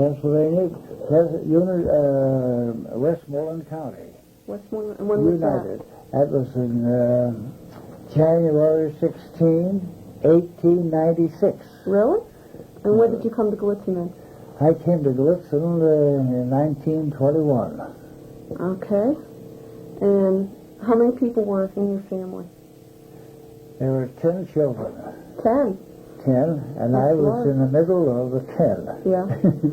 Pennsylvania, Westmoreland County. Westmoreland, and when was United. That was in January 16, 1896. Really? And when did you come to Gallitzin then? I came to Gallitzin in 1921. Okay. And how many people were in your family? There were 10 children. 10? 10, and I was in the middle of the 10. Yeah.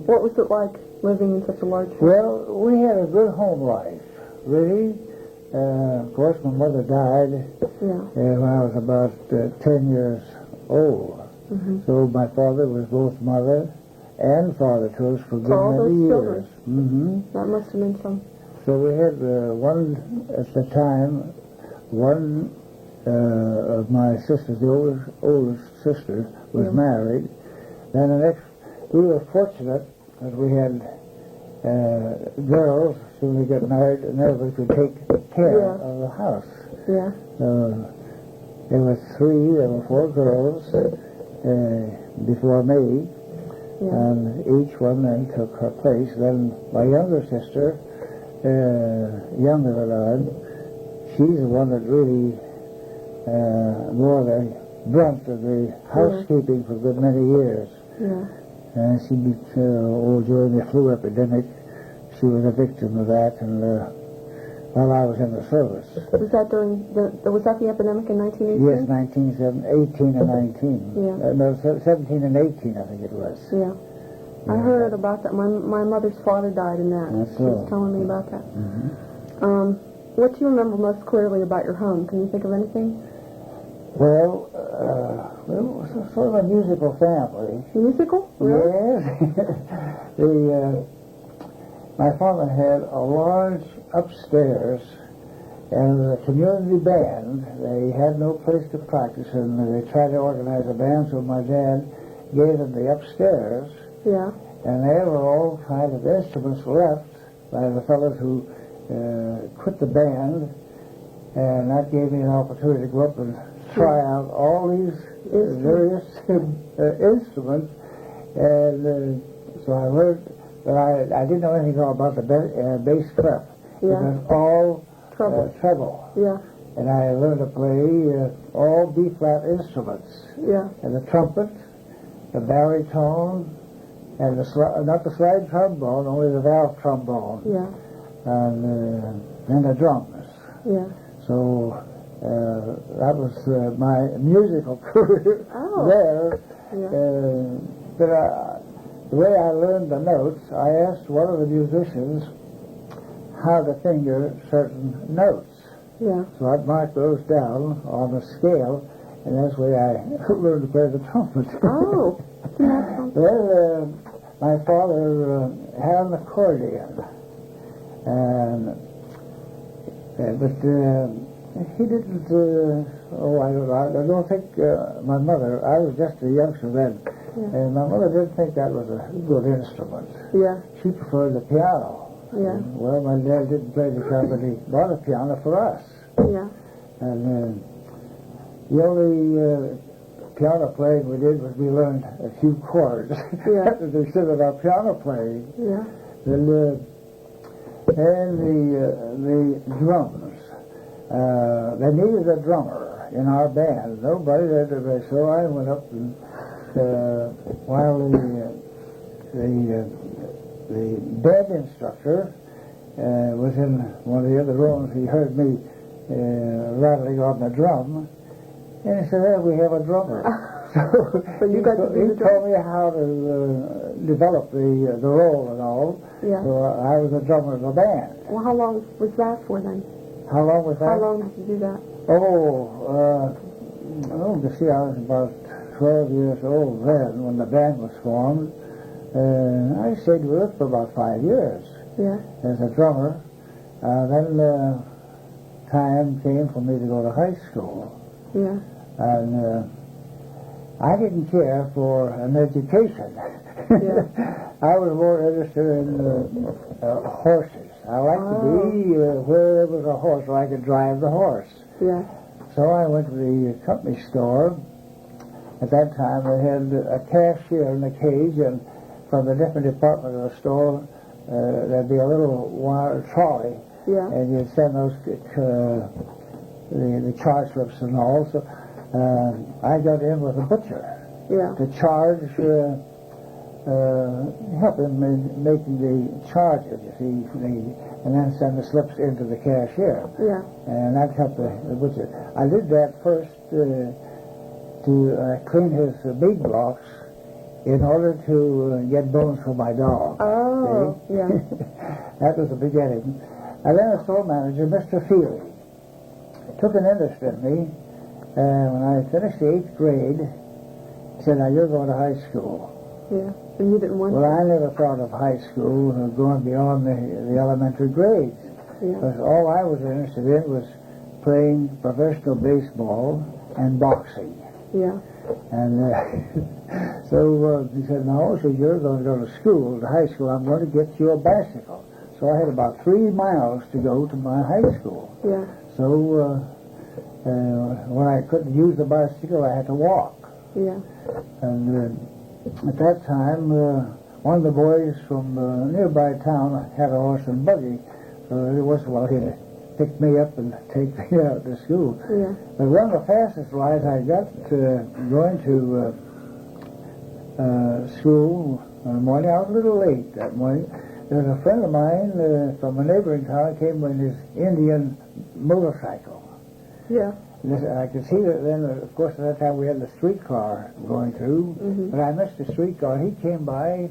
What was it like living in such a large family? Well, we had a good home life, really. Of course, my mother died when I was about 10 years old. Mm-hmm. So my father was both mother and father to us for good many years. Mm-hmm. That must have been some. So we had at the time, one of my sisters, the oldest sister, was married. Then the next, we were fortunate that we had girls, so we got married, and everybody could take care of the house. Yeah. There were 4 girls before me, and each one then took her place. Then my younger sister, younger than I, she's the one that really bore the brunt of the housekeeping for a good many years. Yeah. During the flu epidemic, she was a victim of that, and while I was in the service. Was that was that the epidemic in 1918? Yes, 18 and 19. Yeah. No, 17 and 18, I think it was. Yeah. I heard about that. My mother's father died in that. That's she was telling me about that. Mm-hmm. What do you remember most clearly about your home? Can you think of anything? Well, it was sort of a musical family. Musical? Really? Yes. My father had a large upstairs, and the community band, they had no place to practice, and they tried to organize a band, so my dad gave them the upstairs. Yeah. And there were all kinds of instruments left by the fellows who quit the band, and that gave me an opportunity to go up and try out all these various instruments, and so I learned, but I didn't know anything about the bass clef. Yeah. It was all treble. Yeah. And I learned to play all B-flat instruments. Yeah. And the trumpet, the baritone, and not the slide trombone, only the valve trombone. Yeah. And the drums. Yeah. So that was my musical career there. Yeah. But the way I learned the notes, I asked one of the musicians how to finger certain notes. Yeah. So I'd mark those down on a scale, and that's the way I learned to play the trumpet. Oh. Well, my father had an accordion, but he didn't. I don't think my mother. I was just a youngster then, and my mother didn't think that was a good instrument. Yeah. She preferred the piano. Yeah. Well, my dad didn't play the piano, but he bought a piano for us. Yeah. And the only piano playing we did was we learned a few chords. Yeah. Instead of our piano playing. Yeah. And the drums. They needed a drummer in our band. Nobody did it, so I went up and while the band instructor was in one of the other rooms, he heard me rattling on the drum, and he said, "Hey, we have a drummer." So you got to do the told me how to develop the role and all. Yeah. So I was a drummer of the band. Well, how long was that for then? How long was that? How long did you do that? You see, I was about 12 years old then when the band was formed. I stayed with it for about 5 years. Yeah. As a drummer. Then time came for me to go to high school. Yeah. And I didn't care for an education. Yeah. I was more interested in horses. I liked to be where there was a horse, so I could drive the horse. Yeah. So I went to the company store. At that time, they had a cashier in the cage, and from the different departments of the store, there'd be a little trolley, Yeah. and you'd send those the charge slips and all. So I got in with the butcher Yeah. to charge, help him in making the charges, you see, and then send the slips into the cashier. Yeah. And that helped the butcher. I did that first to clean his meat blocks in order to get bones for my dog. Oh, See? yeah. That was the beginning. And then the store manager, Mr. Feely, took an interest in me. And when I finished the 8th grade, he said, "Now you're going to high school." Yeah. And you didn't want Well, to? I never thought of high school going beyond the elementary grades. Yeah. Because all I was interested in was playing professional baseball and boxing. Yeah. And so he said, "No, so you're going to go to school, to high school. I'm going to get you a bicycle." So I had about 3 miles to go to my high school. Yeah. So when I couldn't use the bicycle, I had to walk. Yeah. And at that time, one of the boys from nearby town had a horse and buggy, so every once in a while he'd pick me up and take me out to school. Yeah. But one of the fastest rides I got going to school in the morning, I was a little late that morning. There was a friend of mine from a neighboring town came with his Indian motorcycle. Yeah. I could see that then, of course, at that time we had the streetcar going through, but I missed the streetcar. He came by,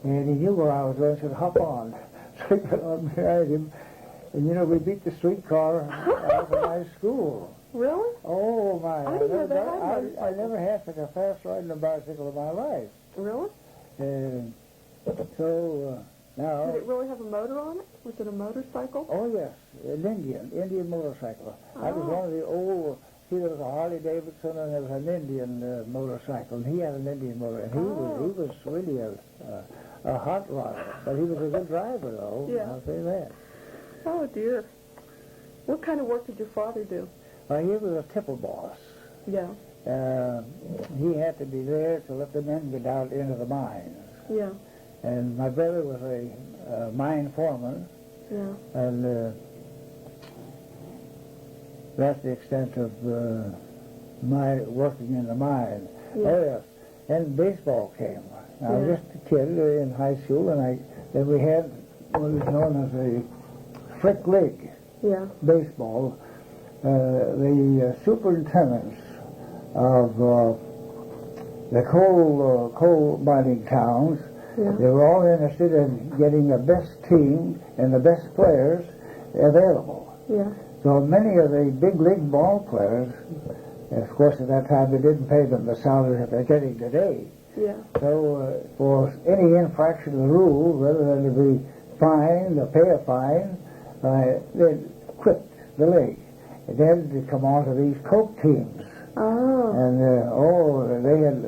and he knew where I was going, so he said, "Hop on." So I got on behind him, and we beat the streetcar out of my school. Really? Oh, my. I didn't know they had I never had such a fast riding a bicycle in my life. Really? Now... Did it really have a motor on it? Was it a motorcycle? Oh, yes, an Indian motorcycle. That was one of the old, there was a Harley Davidson and there was an Indian motorcycle, and he had an Indian motor, and he was really a hot rodder, but he was a good driver, though, Yeah. I'll say that. Oh, dear. What kind of work did your father do? Well, he was a tipple boss. Yeah. He had to be there to let the men get out into the mines. Yeah. And my brother was a mine foreman, Yeah. and that's the extent of my working in the mine. Yeah. Oh, yes. And baseball came. I was just a kid in high school, and then we had what was known as a Frick League Yeah. baseball. The superintendents of the coal mining towns, Yeah. they were all interested in getting the best team and the best players available. Yeah. So many of the big league ball players, of course at that time they didn't pay them the salary that they're getting today. Yeah. So for any infraction of the rule, rather than to be fined or pay a fine, they'd quit the league. And then to come on to these coke teams. Oh. And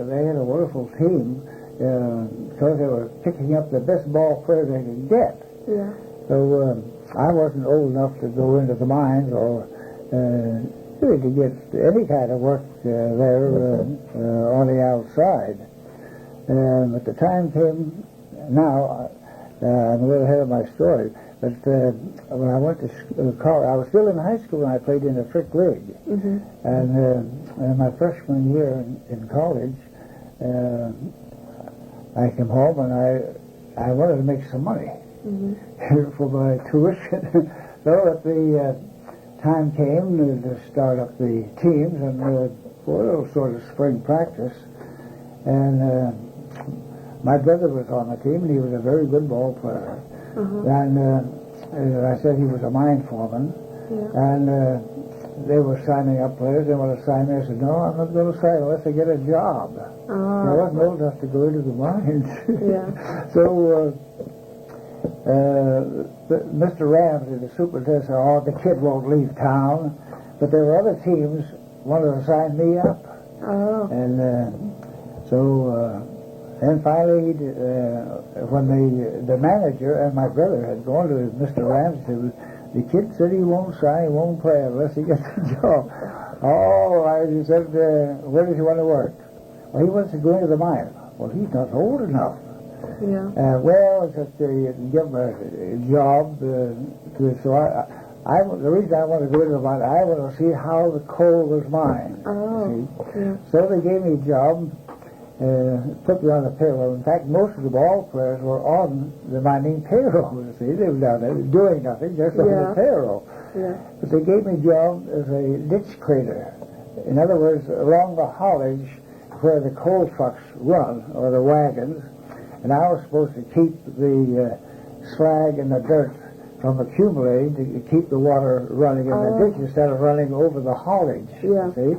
they had a wonderful team because they were picking up the best ball players they could get. Yeah. So I wasn't old enough to go into the mines or really to get any kind of work there on the outside. But the time came. Now I'm a little ahead of my story. But when I went to college, I was still in high school when I played in the Frick League. Mm-hmm. And in my freshman year in college, I came home and I wanted to make some money for my tuition. So at the time came to start up the teams and for a little sort of spring practice. And my brother was on the team, and he was a very good ball player. And as I said, he was a mine foreman. Yeah. And they were signing up players. They wanted to sign me. I said, "No, I'm not going to sign unless I get a job." I wasn't old enough to go into the mines. Yeah. So Mr. Ramsey, the superintendent, said, "Oh, the kid won't leave town." But there were other teams wanted to sign me up. Oh. And and finally, when the manager and my brother had gone to Mr. Ramsey, the kid said he won't sign, he won't play unless he gets a job. Oh, he said, where does he want to work? Well, he wants to go into the mine. Well, he's not old enough. Yeah. Well, it's just give them a job to it. So the reason I want to go into it, I want to see how the coal was mined. Oh. Yeah. So they gave me a job, put me on the payroll. In fact, most of the ball players were on the mining payroll. You see, they were down there doing nothing, just on the payroll. Yeah. But they gave me a job as a ditch crater. In other words, along the haulage where the coal trucks run, or the wagons, and I was supposed to keep the slag and the dirt from accumulating to keep the water running in the ditch instead of running over the haulage. Yeah. See?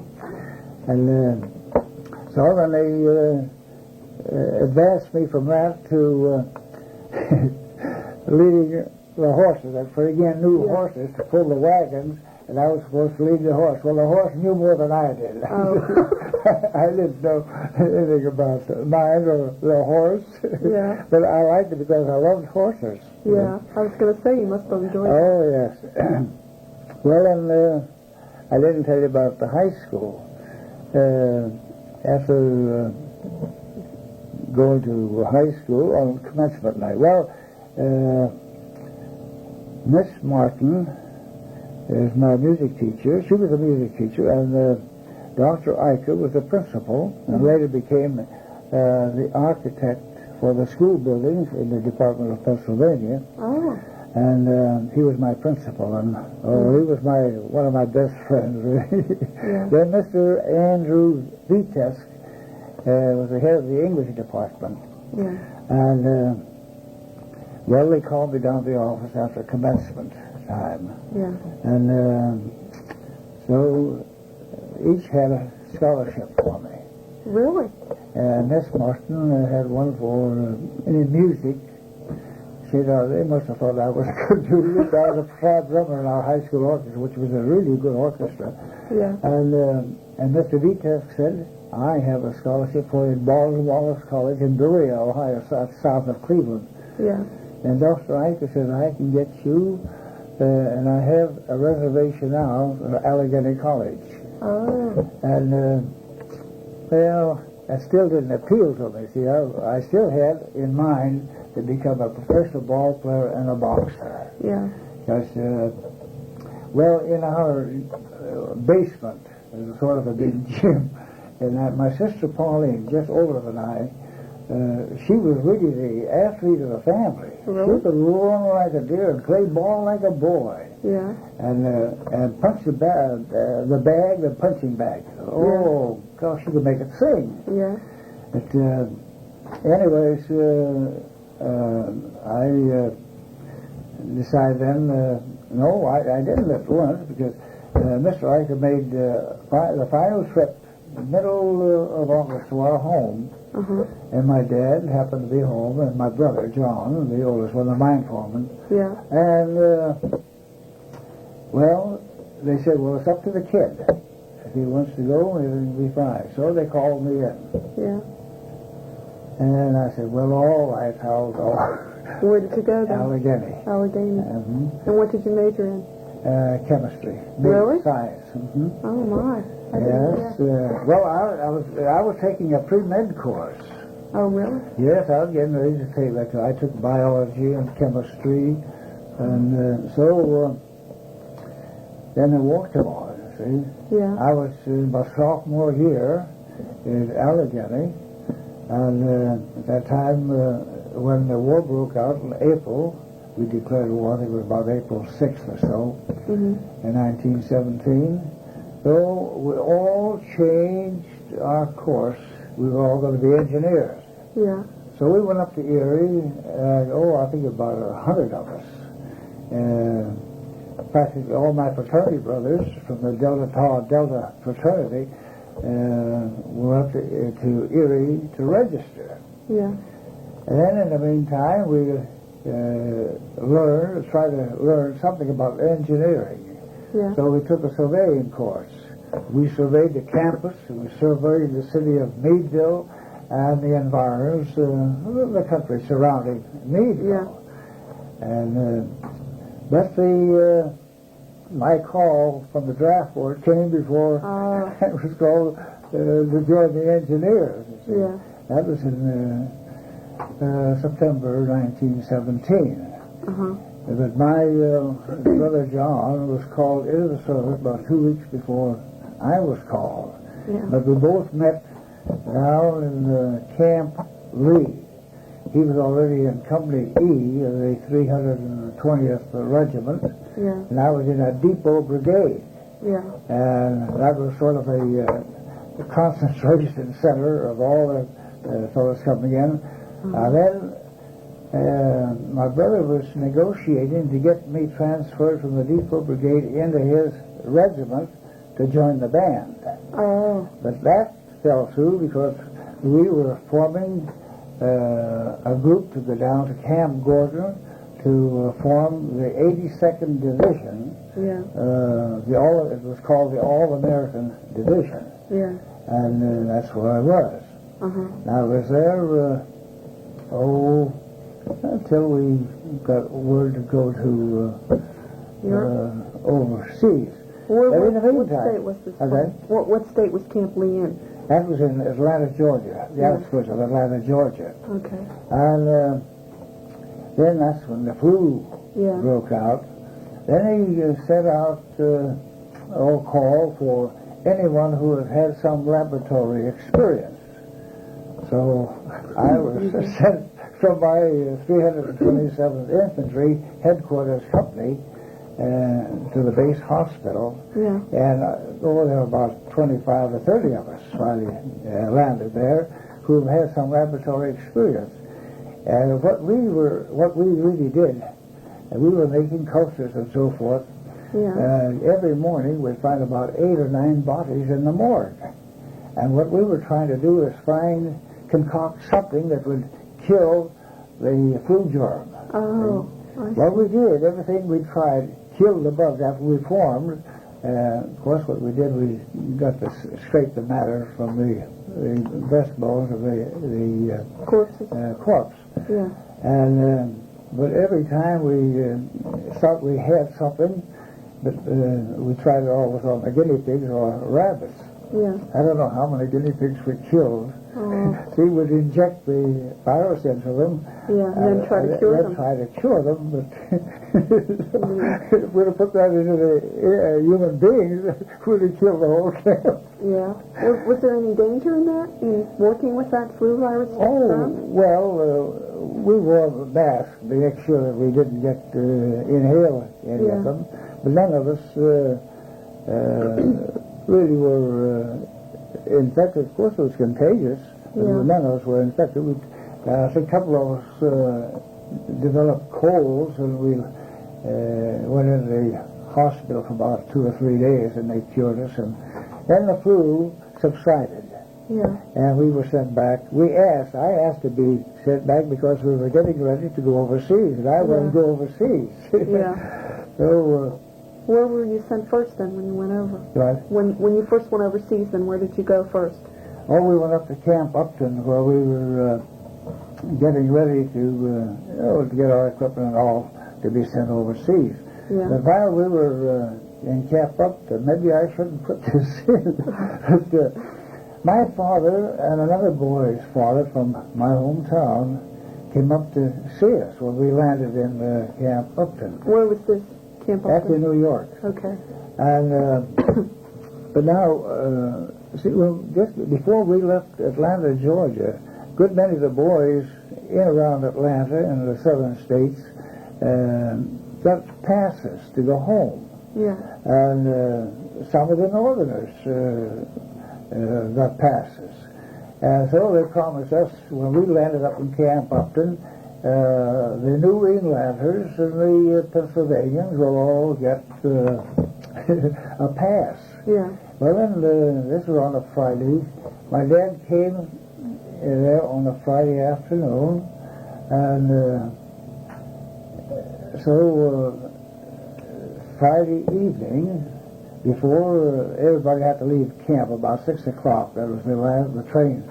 And so then they advanced me from that to leading the horses. And for again, new horses to pull the wagons, and I was supposed to lead the horse. Well, the horse knew more than I did. Oh. I didn't know anything about mine or the horse. Yeah. But I liked it because I loved horses. Yeah. I was going to say, you must have enjoyed it. Oh, yes. Well, and I didn't tell you about the high school. After going to high school on commencement night, well, Miss Martin is my music teacher. She was a music teacher, and Dr. Eicher was the principal, and later became the architect for the school buildings in the Department of Pennsylvania. Oh. And he was my principal, and he was one of my best friends. Yeah. Then Mr. Andrew Vitesk was the head of the English department. Yeah. And, well, they called me down to the office after commencement time. Yeah. And so each had a scholarship for me. Really? And Miss Martin had one for in music. She they must have thought I was good to it. I was a proud drummer in our high school orchestra, which was a really good orchestra. Yeah. And Mr. Vitesk said, I have a scholarship for you in Baldwin Wallace College in Berea, Ohio, south of Cleveland. Yeah. And Dr. Eicher said, I can get you, and I have a reservation now for Allegheny College. Oh. And, well, that still didn't appeal to me. See, I still had in mind to become a professional ball player and a boxer. Yeah. Because, well, in our basement, there's sort of a big gym, and my sister Pauline, just older than I, she was really the athlete of the family. Really? She could run like a deer and play ball like a boy. Yeah. And punch the bag, the punching bag. Oh, gosh, she could make it sing. Yeah. But anyways, I decided then, no, I didn't at once because Mr. Eicher made the final trip middle of August to our home. Uh-huh. And my dad happened to be home, and my brother, John, the oldest one, the mine foreman. Yeah. And, well, they said, well, it's up to the kid. If he wants to go, it'll be fine. So they called me in. Yeah. And I said, well, all right, I'll go. Where did you go then? Allegheny. Allegheny. Mm-hmm. And what did you major in? Chemistry. Really? Science. Mm-hmm. Oh, my. Yes. Well, I was taking a pre-med course. Oh, really? Yes, I was getting ready to take that. I took biology and chemistry, and so then I walked on. See, Yeah. I was in my sophomore year in Allegheny, and at that time when the war broke out in April, we declared war. I think it was about April 6th or so, in 1917. So we all changed our course. We were all going to be engineers. Yeah. So we went up to Erie, I think about 100 of us. Practically all my fraternity brothers from the Delta fraternity went up to Erie to register. Yeah. And then in the meantime, we tried to learn something about engineering. Yeah. So we took a surveying course. We surveyed the campus, and we surveyed the city of Meadville and the environs, the country surrounding Meadville. Yeah. And but my call from the draft board came before it was called to join the engineers. Yeah. That was in September 1917. Uh-huh. But my brother John was called into the service about 2 weeks before I was called. Yeah. But we both met down in Camp Lee. He was already in Company E of the 320th Regiment, Yeah. and I was in a depot brigade. Yeah. And that was sort of a concentration center of all the fellows coming in. Then my brother was negotiating to get me transferred from the depot brigade into his regiment to join the band. Oh. But that fell through because we were forming a group to go down to Camp Gordon to form the 82nd Division. Yeah. It was called the All-American Division. Yeah. And that's where I was. Uh-huh. I was there, until we got word to go to overseas. What in the meantime, state was this from? okay? What state was Camp Lee in? That was in Atlanta, Georgia, the outskirts of Atlanta, Georgia. Okay. And then that's when the flu Yeah. broke out. Then he sent out a call for anyone who had had some laboratory experience. So I was sent from my 327th Infantry Headquarters Company to the base hospital. Yeah. And there were about 25 or 30 of us finally landed there who had some laboratory experience. And what we really did, we were making cultures and so forth. Yeah. Every morning we'd find about 8 or 9 bodies in the morgue. And what we were trying to do is concoct something that would kill the flu germ. Oh. Well, we did. Everything we tried killed the bugs after we formed. Of course, what we did, we got to scrape the matter from the breastbones of the corpse. Yeah. And but every time we thought we had something, but we tried it always on the guinea pigs or rabbits. Yeah. I don't know how many guinea pigs we killed. Oh. See, we'd inject the virus into them. Yeah, and then try to cure them. Try to cure them, but if we'd have put that into the human beings, we'd have killed the whole camp. Yeah. Was there any danger in that, in working with that flu virus? We wore a mask to make sure that we didn't inhale any of them. But none of us really were infected. Of course, it was contagious, but none of us were infected. I think a couple of us developed colds, and we went into the hospital for about 2 or 3 days, and they cured us. And then the flu subsided. Yeah. And we were sent back. I asked to be sent back because we were getting ready to go overseas, and I wouldn't go overseas. Yeah. So, where were you sent first then when you went over? Right. When you first went overseas, then where did you go first? Oh, we went up to Camp Upton where we were getting ready to get our equipment and all to be sent overseas. Yeah. But while we were in Camp Upton, maybe I shouldn't put this in, but my father and another boy's father from my hometown came up to see us when we landed in Camp Upton. Where was this Camp Upton? Back in New York. Okay. And but now, just before we left Atlanta, Georgia, a good many of the boys in around Atlanta and the southern states got passes to go home. Yeah. And some of the northerners got passes. And so they promised us, when we landed up in Camp Upton, the New Englanders and the Pennsylvanians will all get a pass. Yeah. Well, then, this was on a Friday. My dad came there on a Friday afternoon, and so Friday evening, before everybody had to leave camp, about 6 o'clock, that was the train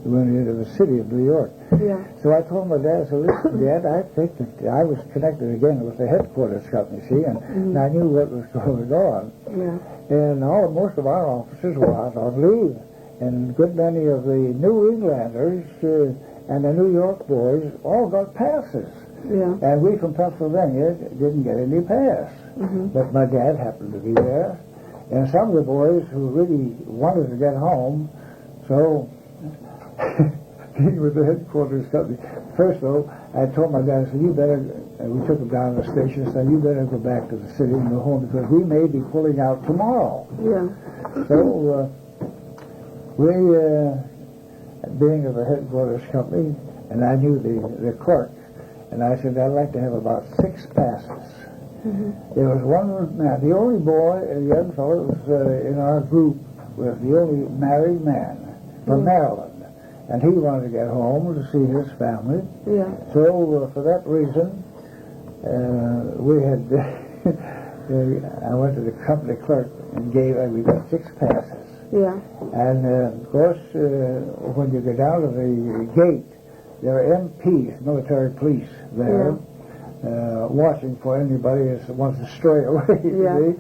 went into the city of New York. Yeah. So I told my dad, listen, Dad, I think that I was connected again with the headquarters company, see, and I knew what was going on. Yeah. And most of our officers were out on leave, and a good many of the New Englanders and the New York boys all got passes. Yeah. And we from Pennsylvania didn't get any pass. Mm-hmm. But my dad happened to be there. And some of the boys who really wanted to get home, so he was the headquarters company. First, though, I told my dad, I said, you better, we took him down to the station, and said, you better go back to the city and go home because we may be pulling out tomorrow. Yeah. So we, being of the headquarters company, and I knew the clerk, and I said, I'd like to have about 6 passes. Mm-hmm. There was one man, the only boy, a young fellow that was in our group, was the only married man from Maryland. And he wanted to get home to see his family. Yeah. So for that reason, we had, I went to the company clerk and we got 6 passes. Yeah. And of course, when you go down to the gate, there are MPs, military police there, watching for anybody that wants to stray away. Yeah.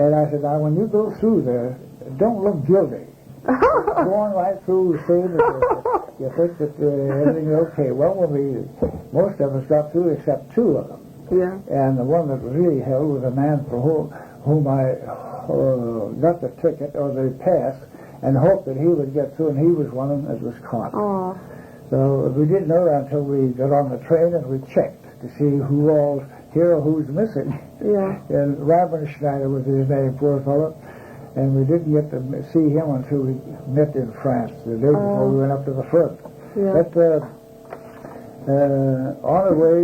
And I said, now when you go through there, don't look guilty. Going right through, saying that you think that everything's okay. Well, most of us got through except 2 of them. Yeah. And the one that was really held was a man for whom I got the ticket or the pass and hoped that he would get through, and he was one of them that was caught. Oh. So we didn't know that until we got on the train and we checked to see who all's here or who's missing. Yeah. And Robert Schneider was his name, poor fellow. And we didn't get to see him until we met in France the day before we went up to the front. Yeah. But on the way,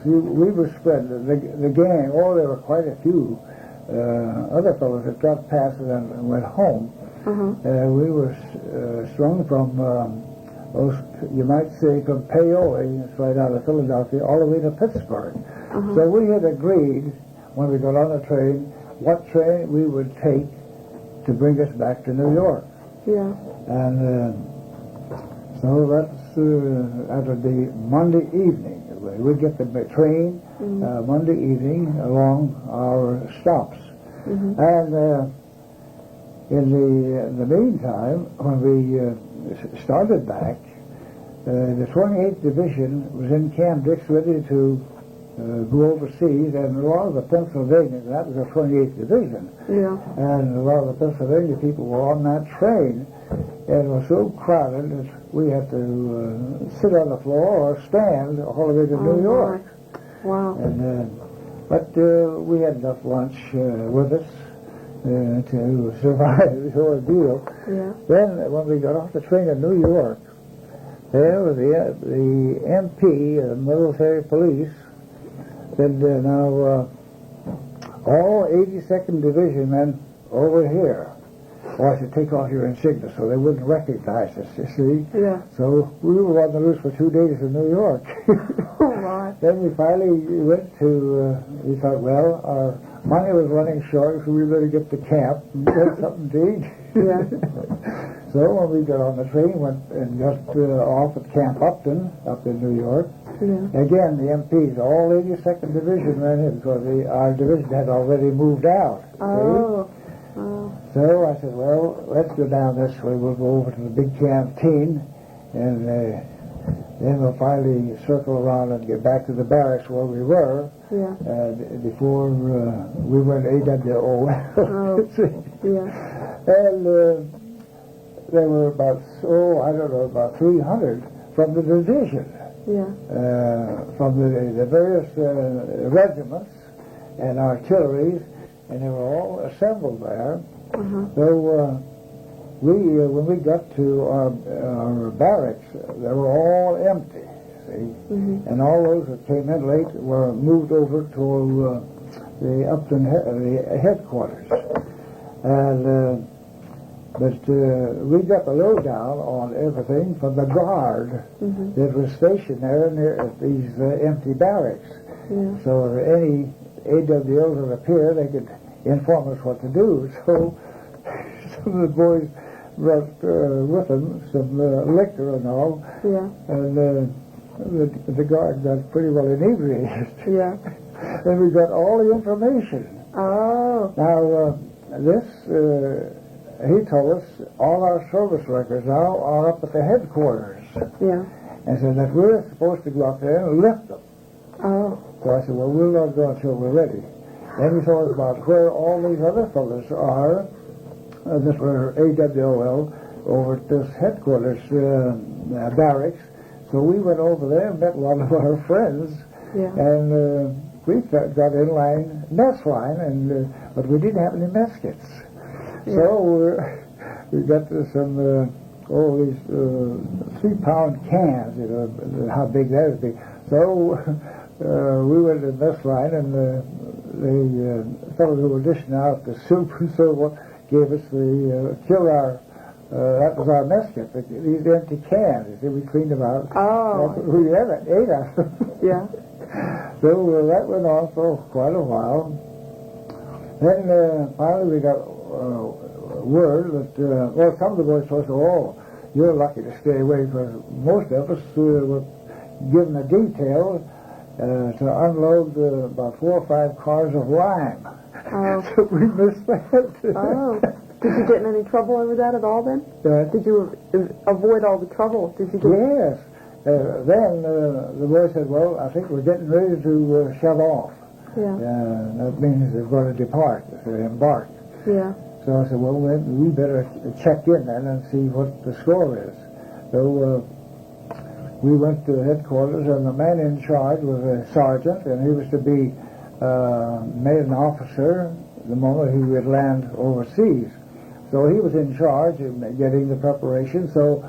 see, we were spread. The gang, there were quite a few other fellows that got passes and went home. Uh-huh. We were strung from, you might say, from Paoli, it's right out of Philadelphia, all the way to Pittsburgh. Uh-huh. So we had agreed, when we got on the train, what train we would take to bring us back to New York. Yeah. And so that's, that would be Monday evening. We'd get the train Monday evening along our stops. Mm-hmm. And in the meantime, when we started back, the 28th Division was in Camp Dix ready to go overseas, and a lot of the Pennsylvania, that was the 28th Division, Yeah. and a lot of the Pennsylvania people were on that train, and it was so crowded that we had to sit on the floor or stand all the way to New York. Wow. And but we had enough lunch with us to survive the ordeal. Yeah. Then when we got off the train in New York, there was the MP, military police, said, now, all 82nd Division men over here. Well, I should take off your insignia so they wouldn't recognize us, you see. Yeah. So we were on the loose for 2 days in New York. All right. Then we finally went to, we thought, well, our money was running short, so we better get to camp and get something to eat. Yeah. So when we got on the train, went and got off at Camp Upton, up in New York. Yeah. Again, the MPs, all 82nd Division ran in because our division had already moved out. Oh. So I said, well, let's go down this way. We'll go over to the big canteen, and then we'll finally circle around and get back to the barracks where we were Yeah. before we went AWO. Oh. Yeah. And there were about, about 300 from the division. Yeah. From the various regiments and artilleries, and they were all assembled there. Uh-huh. So when we got to our barracks, they were all empty, see? Mm-hmm. And all those that came in late were moved over to the Upton the headquarters. And but we got the lowdown on everything from the guard that was stationed there near these empty barracks. Yeah. So if any AWOs would appear, they could inform us what to do. So some of the boys brought with them some liquor and all, Yeah. and the guard got pretty well inebriated. Yeah. And we got all the information. Oh. Now, this he told us all our service records now are up at the headquarters. Yeah. And said that we're supposed to go up there and lift them. Oh. So I said, well, we'll not go until we're ready. Then he told us about where all these other fellows are that were AWOL over at this headquarters barracks. So we went over there and met one of our friends. Yeah. And we got in line, mess line, and but we didn't have any mess kits. Yeah. So we got some these 3-pound cans, you know, how big that would be. So we went to the mess line, and the fellow who were dishing out the soup and so on gave us the that was our mess kit, these empty cans. You see, we cleaned them out. Oh. We ate out of them. Yeah. So that went on for quite a while. Then finally we got word that, well, some of the boys told us, oh, you're lucky to stay away, because most of us were given a detail to unload about 4 or 5 cars of lime. Oh. So we missed that. Oh. Did you get in any trouble over that at all then? Did you avoid all the trouble? Did you get... Yes. Then the boy said, well, I think we're getting ready to shove off. Yeah. That means they're going to depart, embark. Yeah. So I said, well, we better check in then and see what the score is. So we went to headquarters, and the man in charge was a sergeant, and he was to be made an officer the moment he would land overseas. So he was in charge of getting the preparation. So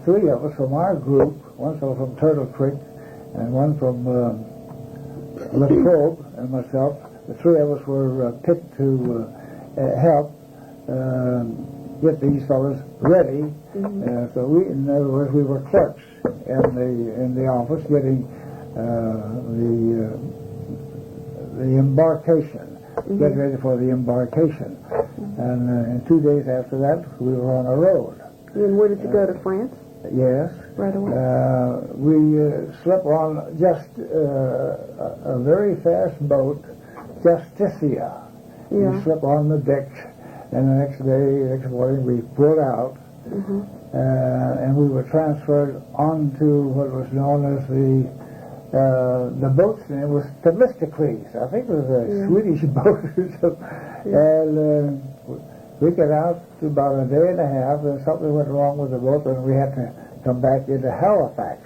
3 of us from our group, one fellow from Turtle Creek and one from Latrobe and myself, the 3 of us were picked to help get these fellows ready. Mm-hmm. So we, in other words, we were clerks in the office getting the embarkation. Mm-hmm. Get ready for the embarkation. And in 2 days after that, we were on a road. And where did you go, to France? Yes. Right away? We slept on just a very fast boat, Justicia. Yeah. We slept on the deck, and the next morning, we pulled out, Mm-hmm. and we were transferred onto what was known as the boat's name was Themistocles. I think it was a Swedish boat or something. And we got out to about a day and a half, and something went wrong with the boat, and we had to come back into Halifax,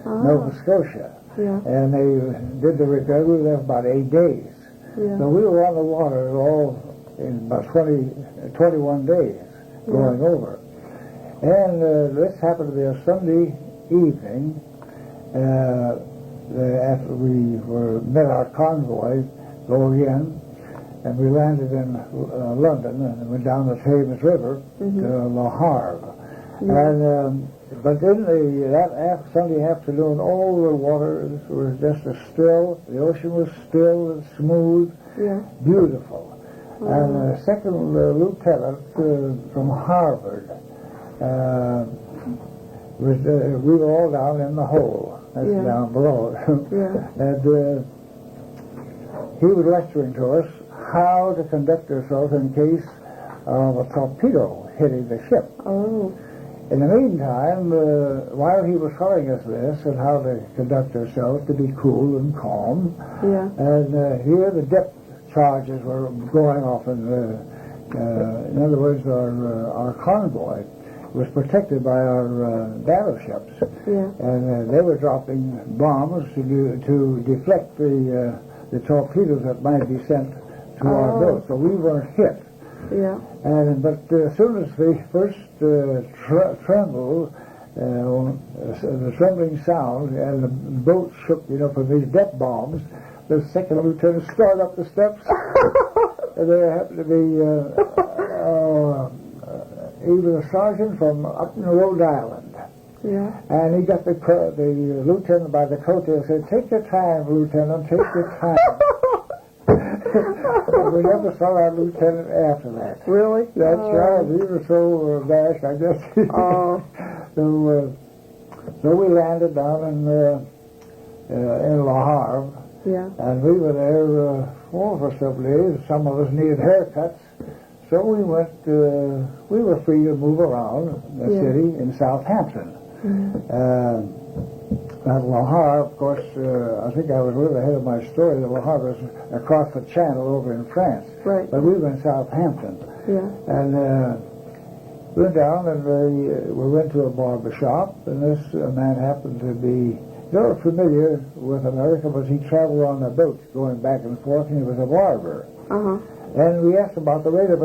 Nova Scotia. Yeah. And they did the repair. We were there for about 8 days. Yeah. So we were on the water all in about 21 days going over. And this happened to be a Sunday evening. After we met our convoy going in, and we landed in London and went down the Thames River to Le Havre. And but in that Sunday afternoon, all the water was just as still. The ocean was still and smooth, beautiful. And the second lieutenant from Harvard we were all down in the hole. That's down below. And he was lecturing to us how to conduct ourselves in case of a torpedo hitting the ship. Oh. In the meantime, while he was telling us this and how to conduct ourselves to be cool and calm, and here the depth charges were going off, in other words, our convoy was protected by our battleships, and they were dropping bombs to deflect the torpedoes that might be sent to our boat. So we weren't hit. But as soon as the first tremble, the trembling sound, and the boat shook, from these depth bombs, the second lieutenant started up the steps, and there happened to be even a sergeant from up in Rhode Island. And he got the lieutenant by the coat and said, "Take your time, Lieutenant, take your time." We never saw our lieutenant after that. Really? That's right. He was so abashed, I guess. So we landed down in Le Havre, and we were there for several days. Some of us needed haircuts, So we went, we were free to move around the city in Southampton. At La Havre, of course, I think I was a little ahead of my story. The La Havre was across the channel over in France. Right. But we were in Southampton. Yeah. And we went down and we went to a barber shop, and this man happened to be very familiar with America, but he traveled on a boat going back and forth, and he was a barber. Uh-huh. And we asked about the rate of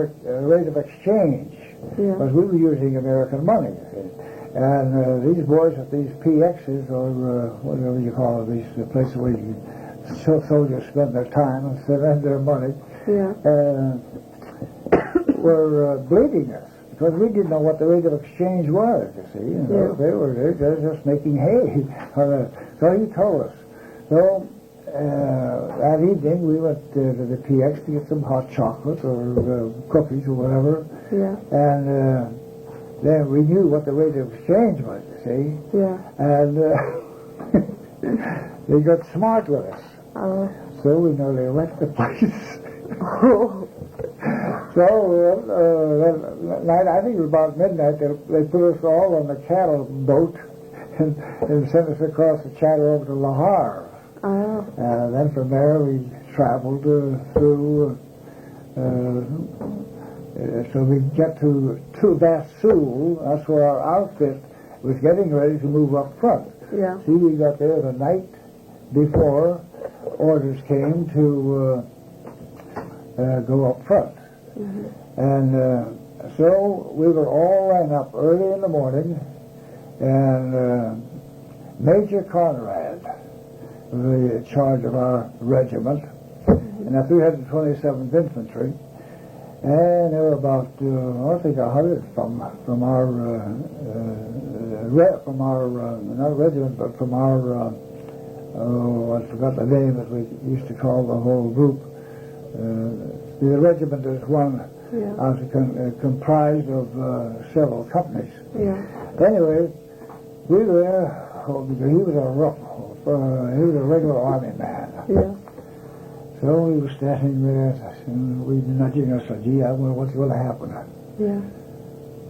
exchange, because we were using American money. You see. And these boys at these PXs, or whatever you call it, these places where soldiers spend their time and spend their money, were bleeding us, because we didn't know what the rate of exchange was, you see. You know, they were just making hay. So he told us. So that evening we went to the PX to get some hot chocolate or cookies or whatever. Yeah. And then we knew what the rate of exchange was, you see. Yeah. And they got smart with us. So we nearly wrecked the place. So that night, I think it was about midnight, they put us all on the cattle boat and sent us across the channel over to La Havre. Then from there we traveled through, so we get to Bassoul. That's where our outfit was getting ready to move up front. Yeah. See, we got there the night before orders came to go up front. Mm-hmm. And so we were all lined up early in the morning, and Major Conrad was in charge of our regiment, and the 327th Infantry, and there were about I think 100 from our not regiment, but from our I forgot the name that we used to call the whole group. The regiment is one comprised of several companies. Yeah. Anyway, we were there because he was a regular army man. Yeah. So we were standing there, and we nudging us, gee, I wonder what's going to happen. Yeah.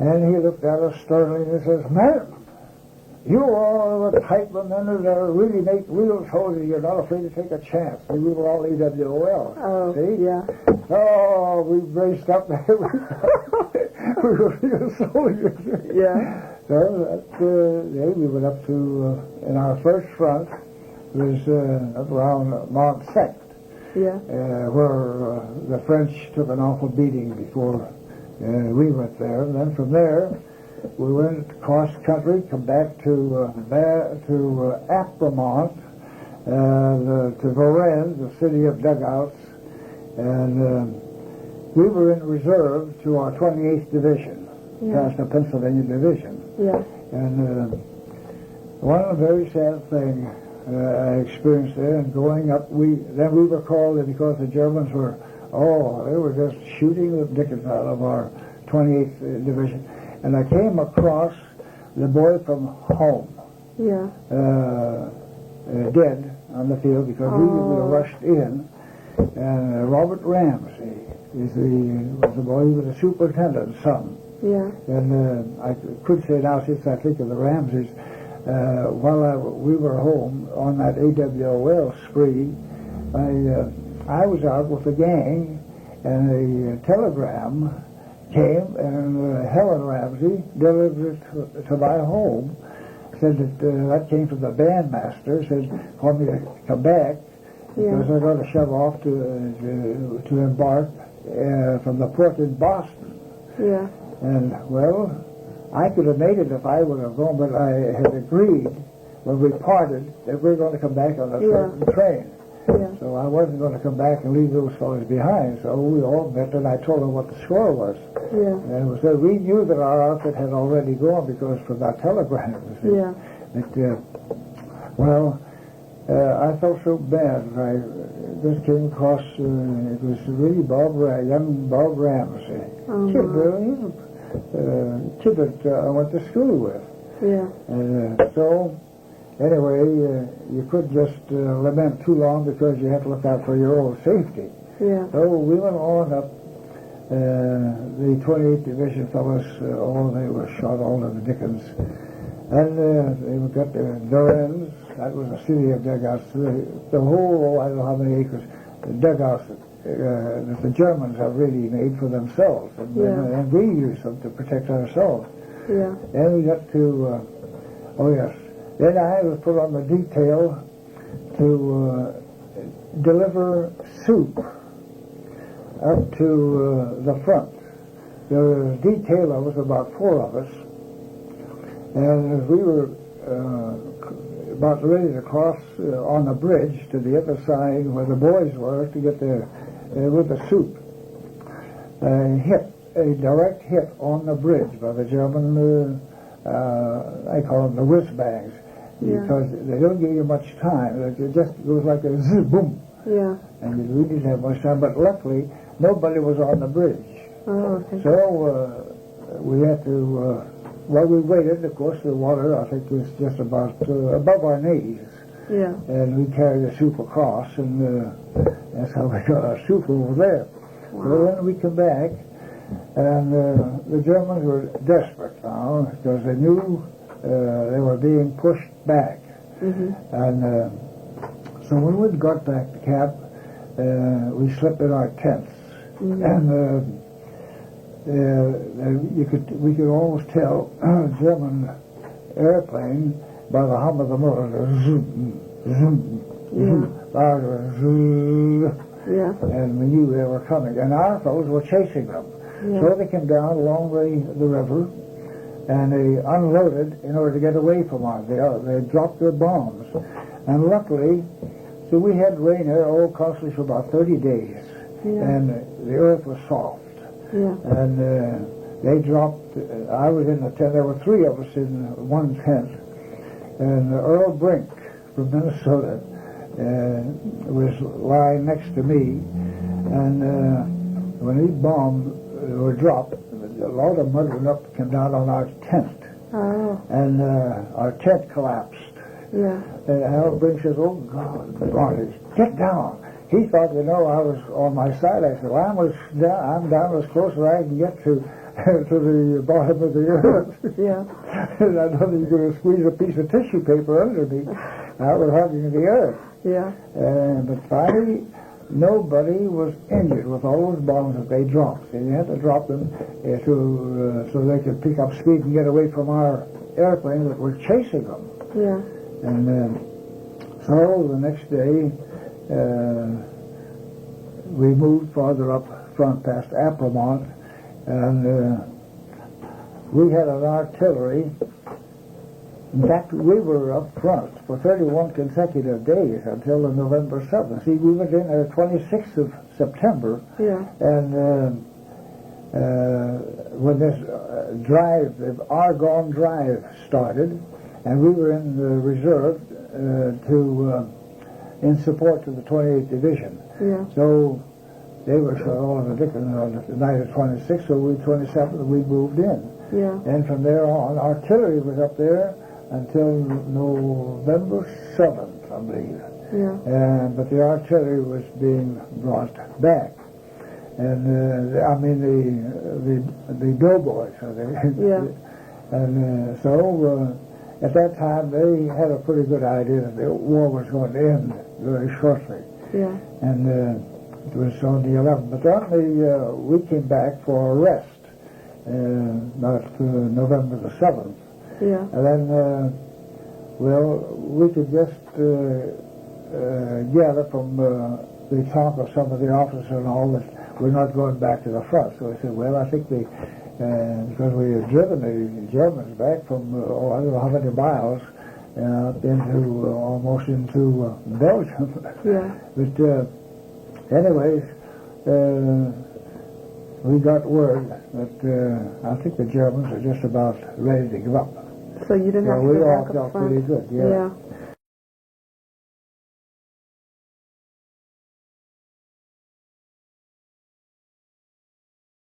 And he looked at us sternly and says, "Man, you are the type of men that really make real soldiers. You're not afraid to take a chance." And we were all EWOL. Oh, see? Yeah. Oh, we braced up. We were real soldiers. Yeah. So we went up to, in our first front, was around Mont Sect. Yeah. Where the French took an awful beating before we went there. And then from there, we went cross country, come back to Apremont, to Varennes, the city of dugouts, and we were in reserve to our 28th Division, past the Pennsylvania Division. Yeah. And one very sad thing I experienced there, and going up, we were called in because the Germans were, they were just shooting the dickens out of our 28th Division. And I came across the boy from home, dead on the field because we were rushed in. And Robert Ramsey was the boy who was a superintendent's son. Yeah. And I could say now, since I think of the Ramseys, while we were home on that AWOL spree, I was out with the gang, and a telegram came, and Helen Ramsey delivered it to my home. Said that came from the bandmaster. Said for me to come back because they're going to shove off to embark from the port in Boston. Yeah. And well, I could have made it if I would have gone, but I had agreed when we parted that we were going to come back on a certain train. Yeah. So I wasn't going to come back and leave those fellows behind. So we all met, and I told them what the score was. Yeah. And it was that we knew that our outfit had already gone because from that telegram. Yeah. That, I felt so bad. I just came across. It was really young Bob Ramsey. Kid that I went to school with. Yeah. And so. Anyway, you couldn't just lament too long because you had to look out for your own safety. Yeah. So we went on up the 28th Division fellows, they were shot all to the dickens. And they got the Durans. That was a city of dugouts. The whole, I don't know how many acres, the dugouts that the Germans have really made for themselves. And we use them to protect ourselves. Yeah. Then we got to, then I was put on the detail to deliver soup up to the front. The detailer was about 4 of us, and we were about ready to cross on the bridge to the other side where the boys were to get there with the soup. A direct hit on the bridge by the German, I call them the whiz-bangs, because they don't give you much time. It just goes like a zzz, boom. Yeah. And we didn't have much time, but luckily nobody was on the bridge. Oh, okay. So we had to, while we waited, of course, the water, I think, was just about above our knees. Yeah. And we carried the soup across, and that's how we got our soup over there. Wow. So then we come back, and the Germans were desperate now because they knew they were being pushed back. Mm-hmm. And so when we got back to camp, we slept in our tents. Mm-hmm. And we could almost tell a German airplane by the hum of the motor. Zoom, zoom, zoom, zoom. Yeah. And we knew they were coming. And our fellows were chasing them. Yeah. So they came down along the river, and they unloaded in order to get away from us. They dropped their bombs. And luckily, so we had rain there constantly for about 30 days. Yeah. And the earth was soft. Yeah. And they dropped, I was in the tent, there were 3 of us in one tent. And Earl Brink from Minnesota was lying next to me. And when these bombs were dropped, a lot of mud went up, came down on our tent. Oh. And our tent collapsed. Yeah. And Earl Brink says, "Oh, God, Barney, get down." He thought, I was on my side. I said, well, I'm down as close as I can get to the bottom of the earth. Yeah. And I know that you're going to squeeze a piece of tissue paper under me. I was hugging the earth. Yeah. But finally, nobody was injured with all those bombs that they dropped. They had to drop them so they could pick up speed and get away from our airplanes that were chasing them. Yeah. And so the next day, we moved farther up front past Apremont, and we had an artillery. In fact, we were up front for 31 consecutive days until November 7th. See, we went in the 26th of September, and when this drive, the Argonne Drive, started, and we were in the reserve in support to the 28th Division. Yeah. So they were shot all over the dickens on the night of 26th, so we 27th, we moved in. Yeah. And from there on, artillery was up there until November 7th, I believe. Yeah. But the artillery was being brought back. And, the doughboys. And so at that time, they had a pretty good idea that the war was going to end very shortly. Yeah. And it was on the 11th. But then we came back for a rest, not November the 7th. Yeah. And then, we could just gather from the talk of some of the officers and all that we're not going back to the front. So I said, well, I think because we had driven the Germans back from, I don't know how many miles, almost into Belgium. Yeah. But anyways, we got word that I think the Germans are just about ready to give up. So you didn't have to we go all back felt up front? pretty good, yeah.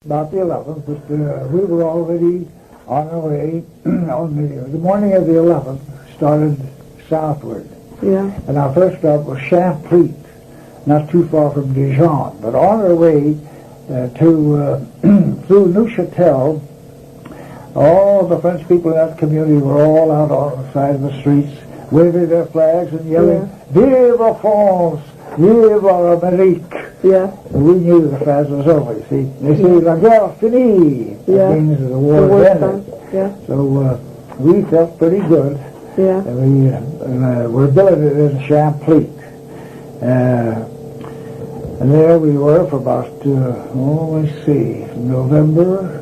About the 11th, but we were already on our way. On the morning of the 11th, started southward. Yeah. And our first stop was Champlitte, not too far from Dijon. But on our way, through Neuchâtel. All the French people in that community were all out on the side of the streets, waving their flags and yelling, "Vive la France! Vive l'Amérique!" Yeah. And we knew the France was over, you see. They say, "La guerre finie!" That means the war ended. Yeah. So we felt pretty good. Yeah. And we were billeted in Champlain. And there we were for about, let's see, November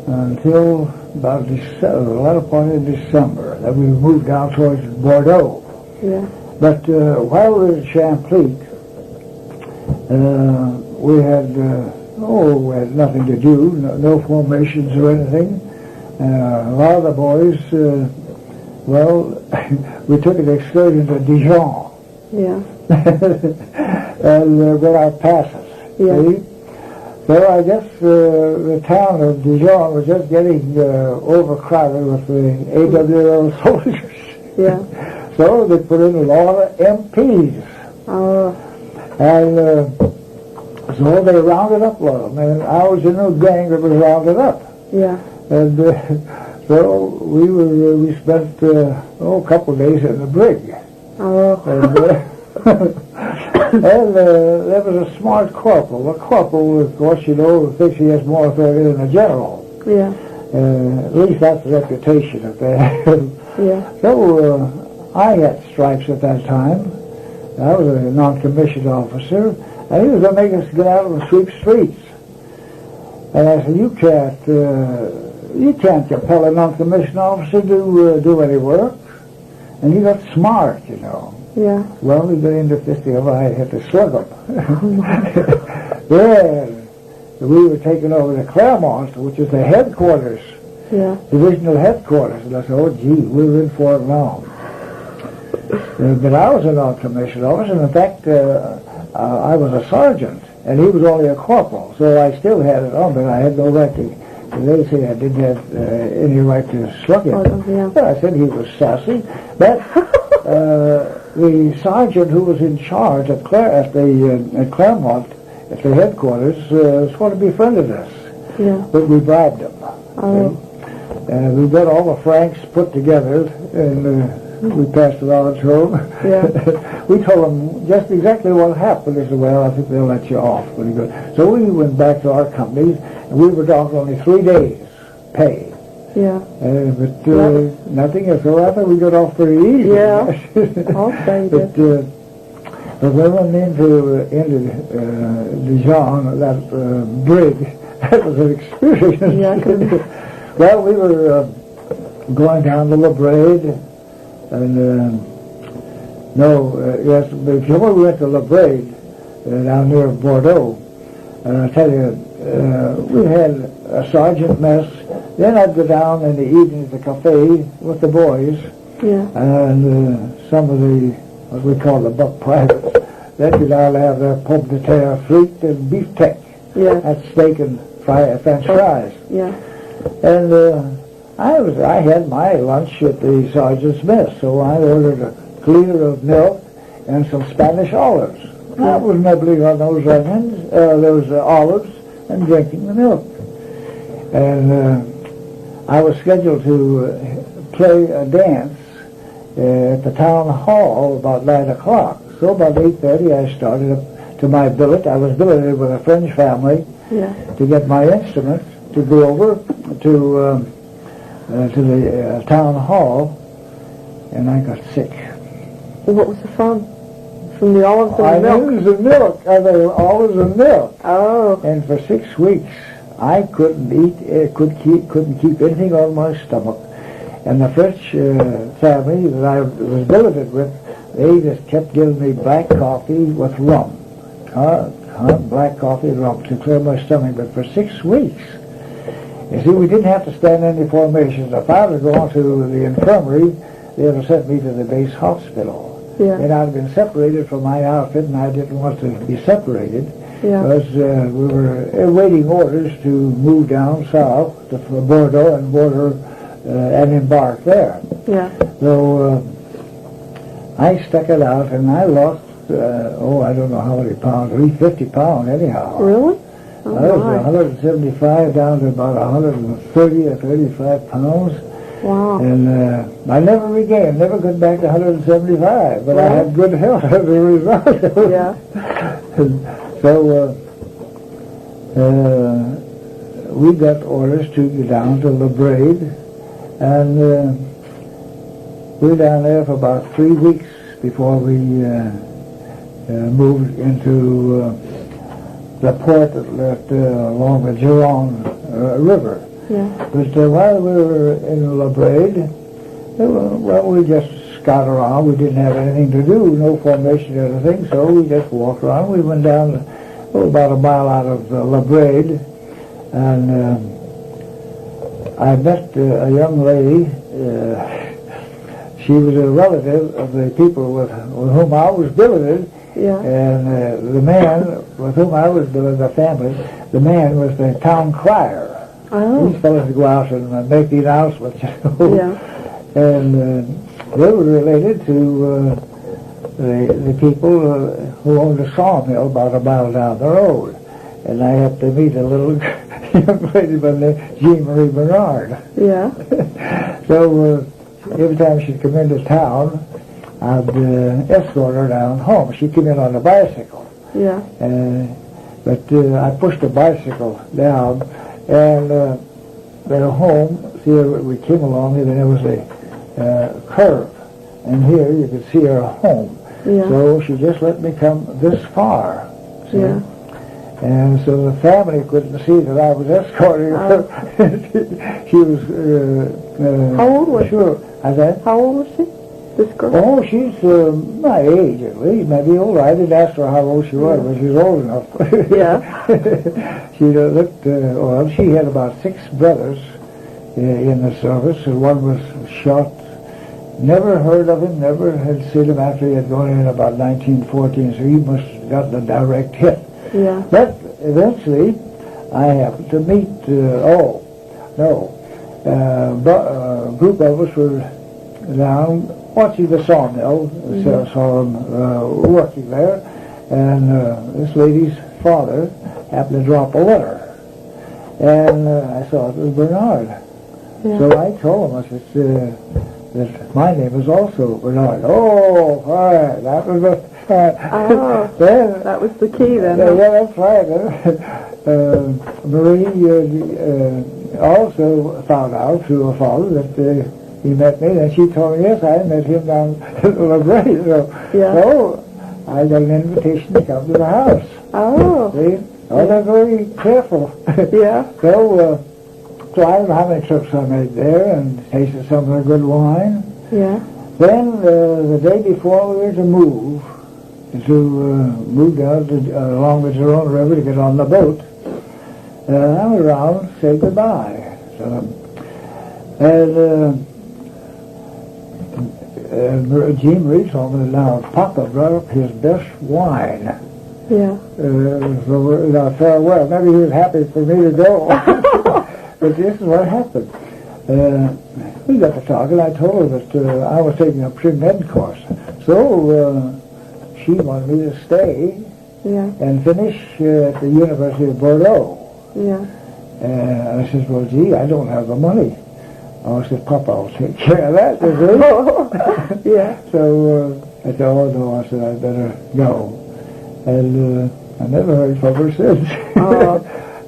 until about December, a lot of part of December. Then we moved down towards Bordeaux. Yeah. But while we were in Champlain, we had nothing to do, no formations or anything. A lot of the boys, we took an excursion to Dijon. Yeah. And got our passes. Yeah. See? So I guess the town of Dijon was just getting overcrowded with the AWL soldiers. Yeah. So they put in a lot of MPs. Oh. And so they rounded up a lot of them. And I was in a gang that was rounded up. Yeah. And so we spent a couple of days in the brig. Oh. And there was a smart corporal. A corporal, of course, thinks he has more authority than a general. Yeah. At least that's the reputation that they have. Yeah. So I had stripes at that time. I was a non-commissioned officer, and he was going to make us get out and sweep streets. And I said, you can't compel a non-commissioned officer to do any work. And he got smart, Yeah. Well, we got into fisticuffs. I had to slug him. Yeah. We were taken over to Claremont, which is the headquarters, divisional headquarters. And I said, oh, gee, we're in for it now. But I was a non-commissioned officer, and in fact, I was a sergeant, and he was only a corporal, so I still had it on, but I had no right to. They say I didn't have any right to slug him. But I said he was sassy. But the sergeant who was in charge at Claremont, at the headquarters, sort of befriended us. Yeah. But we bribed him. Oh. We got all the francs put together, and we passed it on to him. Yeah. We told him just exactly what happened. They said, well, I think they'll let you off pretty good. So we went back to our companies, and we were down only 3 days pay. Yeah. But nothing else. So I thought we got off pretty easy. Yeah. I'll say you did. But we went into Dijon, that brig. That was an experience. Yeah, Well, we were going down to La Brede, and before we went to La Brede, down near Bordeaux, and I tell you, we had a sergeant mess. Then I'd go down in the evening to the cafe with the boys, and some of the, what we call the buck privates. They'd go down to have their pomme de terre frites and beefsteak. Yeah. That's steak and French fries. Yeah. And I had my lunch at the sergeant's mess, so I ordered a liter of milk and some Spanish olives. I was nibbling on those onions, those olives, and drinking the milk. And I was scheduled to play a dance at the town hall about 9 o'clock. So about 8:30 I started up to my billet. I was billeted with a French family to get my instruments to go over to the town hall, and I got sick. What was the from? From the olives and the milk? It was the milk. The olives and milk. Oh. And for 6 weeks, I couldn't eat. Couldn't keep anything on my stomach. And the French family that I was billeted with, they just kept giving me black coffee with rum. Black coffee and rum to clear my stomach. But for 6 weeks, you see, we didn't have to stand any formations. If I was going to the infirmary, they would have sent me to the base hospital. Yeah. And I'd been separated from my outfit, and I didn't want to be separated. Yeah. Because we were awaiting orders to move down south to Bordeaux and and embark there. Yeah. So I stuck it out, and I lost, I don't know how many pounds, at least 50 pounds anyhow. Really? Oh, I was my. 175 down to about 130 or 35 pounds. Wow. And I never regained, never got back to 175, but I Right. had good health as a result. Yeah. So we got orders to go down to La Brade, and we were down there for about 3 weeks before we moved into the port along the Giron River. Yeah. But while we were in La Brade, well, we just scouted around. We didn't have anything to do, no formation or anything, so we just walked around. We went down about a mile out of La Brade, and I met a young lady. She was a relative of the people with whom I was billeted, Yeah. and the man with whom I was billeted, the family, the man was the town crier. Oh. These fellows go out and make the announcements, you know. Yeah. And they were related to the people who owned a sawmill about a mile down the road. And I happened to meet a little young lady by the name Jean Marie Bernard. Yeah. So every time she'd come into town, I'd escort her down home. She'd come in on a bicycle. Yeah. But I pushed the bicycle down, and at home, see, we came along, and then there was a curve. And here you could see her home. Yeah. So she just let me come this far. See? Yeah. And so the family couldn't see that I was escorting her. She was... How old was she? Sure. I said? How old was she? This girl? Oh, she's my age at least, maybe older. I didn't ask her how old she was, but she was old enough. Yeah. She looked, well, she had about 6 brothers in the service, and one was shot. Never heard of him, never had seen him after he had gone in about 1914, so he must have gotten a direct hit. Yeah. But eventually, I happened to meet, a group of us were down watching the sawmill, saw them working there, and this lady's father happened to drop a letter, and I saw it was Bernard. Yeah. So I told him, I said, that my name is also Bernard. Oh, all right, that was the... Oh, then, that was the key then. yeah, that's right. Marie also found out through her father that he met me, and she told me, yes, I met him down at La Brade. So I got an invitation to come to the house. Oh. See? Oh, they're very careful. Yeah. So I don't know how many trips I made there and tasted some of the good wine. Yeah. Then the day before we were to move down along the Giron River to get on the boat, I was around to say goodbye. Jean Marie told me that now Papa brought up his best wine. Yeah. So farewell. Maybe he was happy for me to go. But this is what happened. We got to talking. I told her that I was taking a pre-med course. So she wanted me to stay and finish at the University of Bordeaux. Yeah. And I said, well, gee, I don't have the money. I said, Papa, I'll take care of that. Yeah. So I said, oh, no. I said, I better go. And I never heard from her since.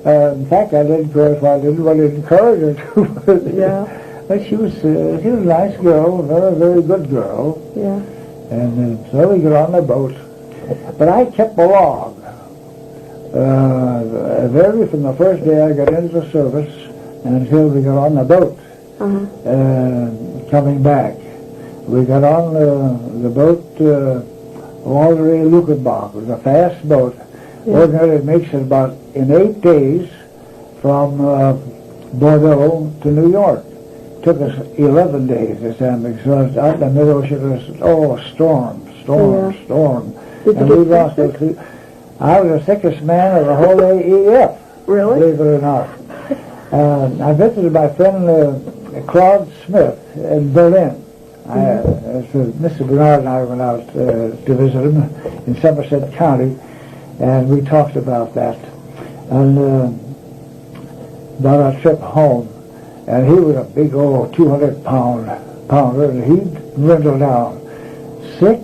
In fact, I didn't want to encourage her to. Yeah. But she was a nice girl, a very, very good girl. Yeah. And so we got on the boat. But I kept a log. From the first day I got into the service until we got on the boat. Coming back. We got on the boat Walderay Lukenbach. It was a fast boat. Yeah. Ordinarily it makes it about in 8 days from Bordeaux to New York. It took us 11 days this time because I was out in the mid-ocean. It was storm. Did And you we get lost sick? I was the sickest man of the whole AEF. Really? Believe it or not. I visited my friend Claude Smith in Berlin. Mr. Bernard and I went out to visit him in Somerset County, and we talked about that. and on our trip home, and he was a big old 200-pounder, and he dwindled down. Sick.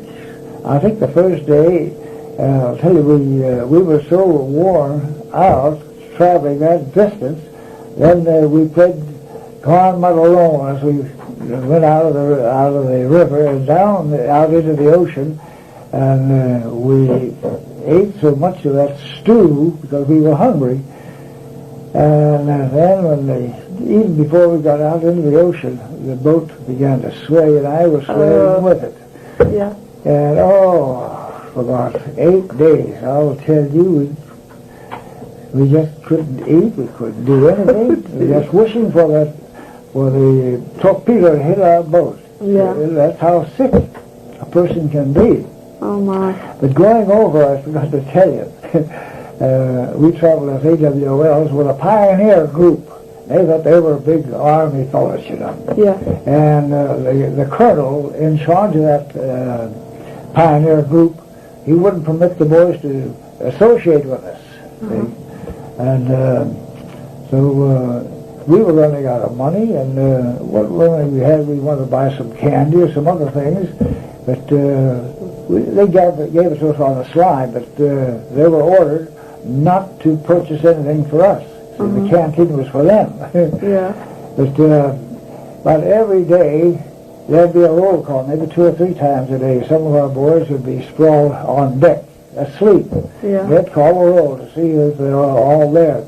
I think the first day, I'll tell you, we were so worn out traveling that distance. Then we played Gone Mud Alone as we went out of the river and down out into the ocean, and we ate so much of that stew because we were hungry. And then even before we got out into the ocean, the boat began to sway, and I was swaying with it. Yeah. And for about 8 days, I'll tell you, we just couldn't eat, we couldn't do anything. We were just wishing for the torpedo to hit our boat. Yeah. That's how sick a person can be. Oh my. But going over, I forgot to tell you, we traveled as AWLs with a pioneer group. They thought they were big army fellows, you know. Yeah. And the colonel in charge of that pioneer group, he wouldn't permit the boys to associate with us. See? And so we were running out of money, and what money we had, we wanted to buy some candy or some other things, but they gave it to us on the slide, but they were ordered not to purchase anything for us. So the canteen was for them. Yeah. But every day there'd be a roll call, maybe 2 or 3 times a day. Some of our boys would be sprawled on deck, asleep. Yeah. They'd call a roll to see if they were all there.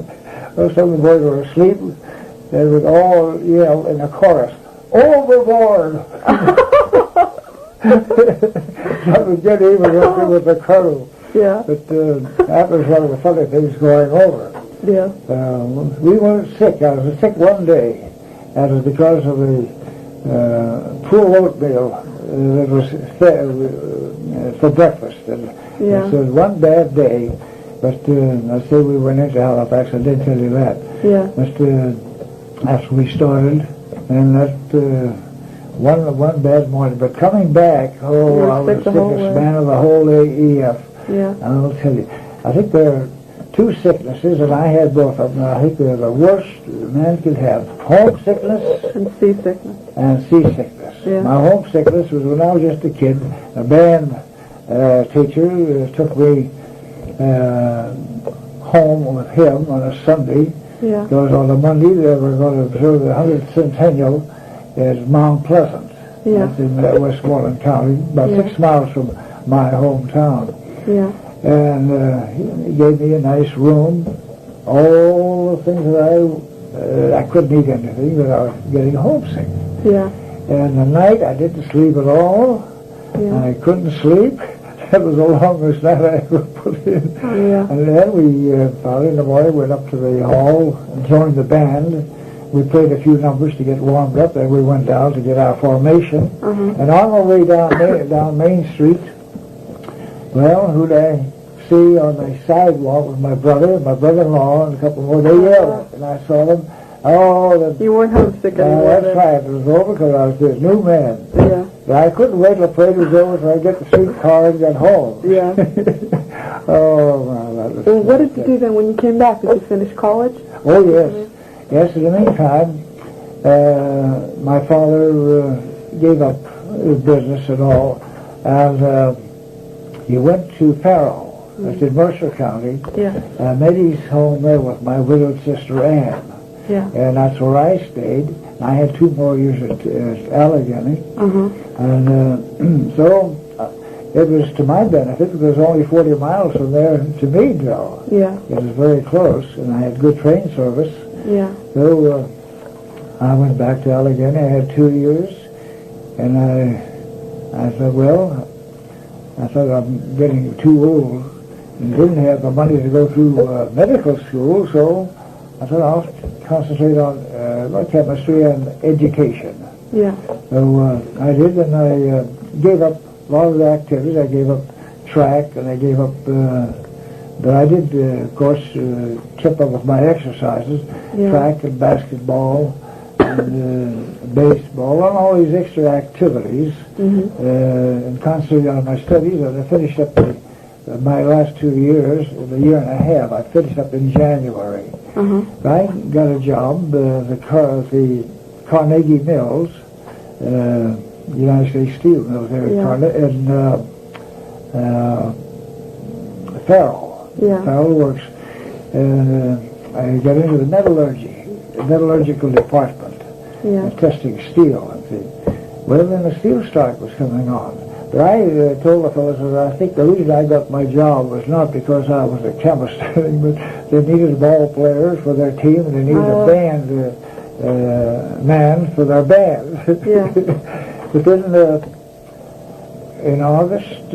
Well, some of the boys were asleep. They would all yell in a chorus, "Overboard!" That would get even with the colonel. Yeah. But that was one of the funny things going over. Yeah. We weren't sick. I was sick one day, and it was because of the poor oatmeal that was for breakfast. And Yeah. so it was one bad day, but I say we went into Halifax. I did tell you that. Yeah. But after we started, and that one bad morning. But coming back, I was the sickest man of the whole AEF. Yeah. And I'll tell you, I think there are 2 sicknesses, and I had both of them. I think they're the worst a man could have: homesickness And seasickness. and seasickness. Yeah. My homesickness was when I was just a kid. A band teacher took me home with him on a Sunday. Yeah. Because on a Monday they were going to observe the 100th centennial at Mount Pleasant. Yeah. That's in Westmoreland County, about 6 miles from my hometown. Yeah. And he gave me a nice room, all the things that I couldn't eat anything without getting homesick. Yeah. And the night I didn't sleep at all. Yeah. I couldn't sleep. That was the longest night I ever put in. Oh, yeah. And then we, in the morning, went up to the hall and joined the band. We played a few numbers to get warmed up. Then we went down to get our formation. And on the way down Main Street, well, who'd I see on the sidewalk with my brother, my brother-in-law, and a couple more? They yelled, and I saw them. Oh, You weren't homesick anymore. that's right. It was over because I was a new man. Yeah. But I couldn't wait till the parade was over so I get the streetcar and get home. Yeah. Oh, well, that was... Well, what did you do then when you came back? Did you finish college? Oh, yes. Yes, in the meantime, my father gave up his business and all, and he went to Farrell, that's in Mercer County, Yeah. and made his home there with my widowed sister Ann. Yeah. And that's where I stayed. I had 2 more years at Allegheny. And so it was to my benefit because it was only 40 miles from there to Meadville. Yeah. It was very close, and I had good train service. Yeah. So I went back to Allegheny. I had 2 years, and I said, well, I thought I'm getting too old and didn't have the money to go through medical school, so I thought I'll concentrate on chemistry and education. Yeah. So I did, and I gave up a lot of the activities. I gave up track, and I gave up, but I did, of course, keep up with my exercises, track and basketball and baseball, and all these extra activities, and concentrated on my studies, and I finished up my last 2 years, the year and a half, I finished up in January. I got a job, the Carnegie Mills, United States Steel Mills there in Farrell. Farrell Works. And I got into the metallurgical department, testing steel. Well, then the steel strike was coming on. But I told the fellows that I think the reason I got my job was not because I was a chemist, but they needed ball players for their team, and they needed a band man for their band. But then in August,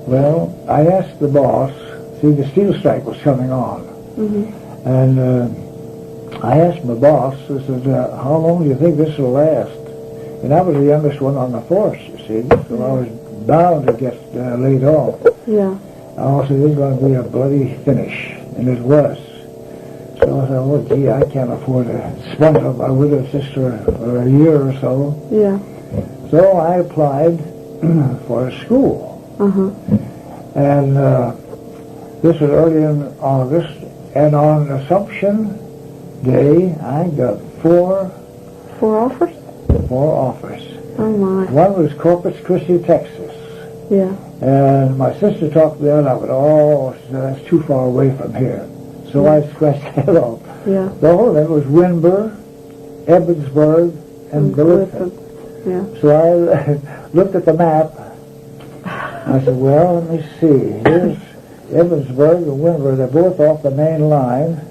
well, I asked the boss. See, the steel strike was coming on, and I asked my boss. I said, "How long do you think this will last?" And I was the youngest one on the force, you see, so I was bound to get laid off. I also was going to be a bloody finish, and it was. So I thought, well, gee, I can't afford to sponsor my widowed sister for a year or so. So I applied for a school. And this was early in August, and on Assumption Day, I got four offers. Oh, my. One was Corpus Christi, Texas. And my sister talked me out of it. Oh, that's too far away from here. So I scratched that off. The whole of it was Windber, Evansburg, and Gallitzin. So I looked at the map. I said, well, let me see. Here's Evansburg and Windber. They're both off the main line.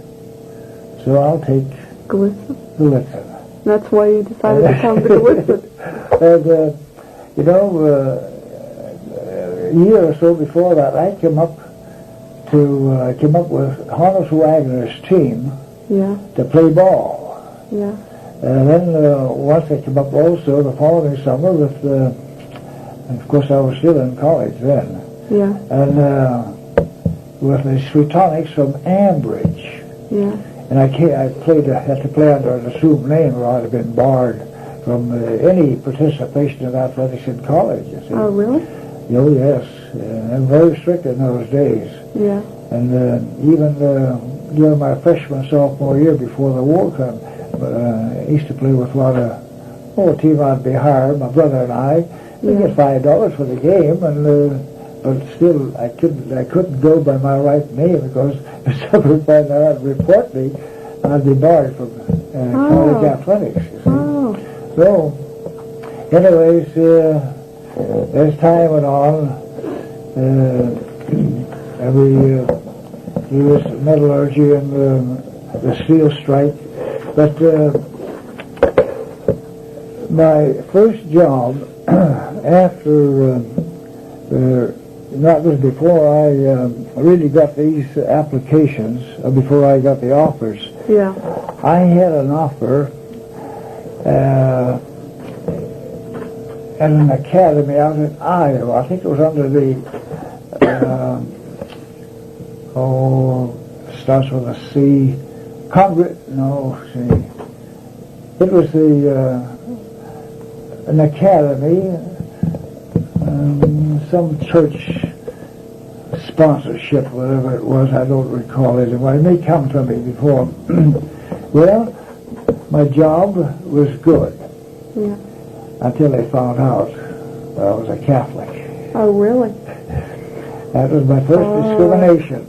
So I'll take Gallitzin. That's why you decided to come to Gallitzin. And, you know, a year or so before that, I came up with Hannes Wagner's team to play ball. And then once I came up also the following summer with, of course I was still in college then, and with the Sweetonics from Ambridge. And I had to play under an assumed name, or I'd have been barred from any participation in athletics in college, you see. Oh, really? Oh, yes. And very strict in those days. And even during my freshman, sophomore year before the war came, I used to play with a team I'd be hired, my brother and I. We'd get $5 for the game, and but still I couldn't go by my right name because if someone found out and report me, I'd be barred from college athletics, you see. So, anyways, as time went on, every U.S. metallurgy and the steel strike. But my first job after that was before I really got these applications, before I got the offers. I had an offer at an academy out in Iowa. I think it was under the starts with a C. It was an academy, some church sponsorship, whatever it was. I don't recall it. It may come to me before. Well, my job was good until they found out that I was a Catholic. Oh, really? That was my first discrimination.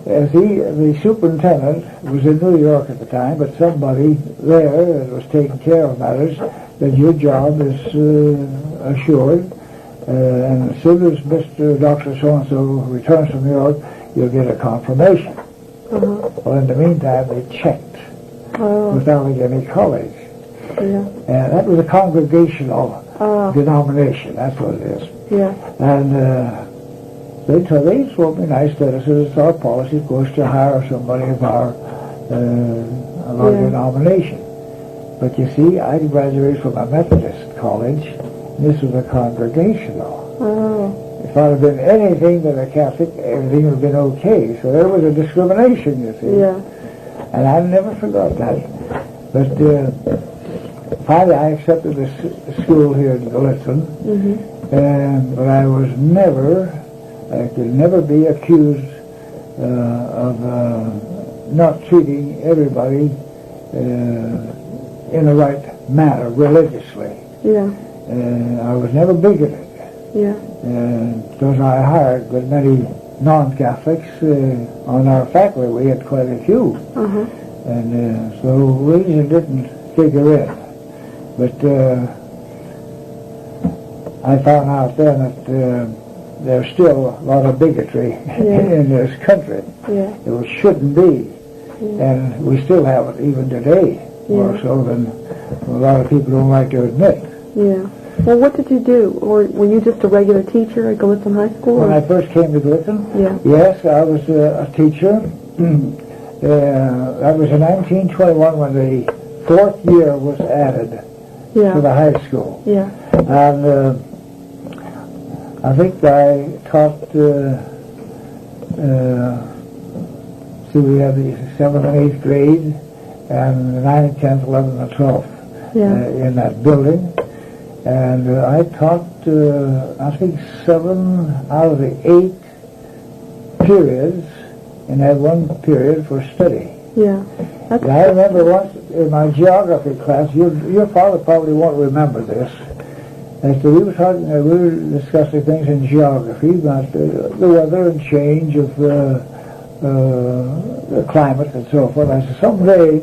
The superintendent was in New York at the time, but somebody there that was taking care of matters, that your job is assured, and as soon as Mr. Dr. So-and-so returns from New York, you'll get a confirmation. Well, in the meantime, they checked with Allegheny College. And that was a congregational denomination, that's what it is. And they told me nice letters. It's our policy, of course, to hire somebody of our denomination. But you see, I graduated from a Methodist college, and this was a congregational. If I'd have been anything but a Catholic, everything would have been okay. So there was a discrimination, you see. And I never forgot that. But finally, I accepted the school here in Gallitzin, but I was never I could never be accused of not treating everybody in the right manner religiously. Yeah. I was never bigoted. Yeah. Because I hired good many non-Catholics on our faculty. We had quite a few. Uh-huh. And so religion didn't figure in. But I found out then that there's still a lot of bigotry in this country. Yeah. It shouldn't be. Yeah. And we still have it even today, more so than a lot of people don't like to admit. Yeah. Well, what did you do? Or were you just a regular teacher at Gallitzin High School? When I first came to Gallitzin, yes, I was a teacher. That was in 1921 when the 4th year was added to the high school. Yeah. And I think I taught, we had the 7th and 8th grade, and the 9th, 10th, 11th, and 12th in that building. And I taught, I think, 7 out of the 8 periods, and had 1 period for study. Yeah. And I remember once in my geography class, your father probably won't remember this, and so we were discussing things in geography about the weather and change of the climate and so forth. I said, someday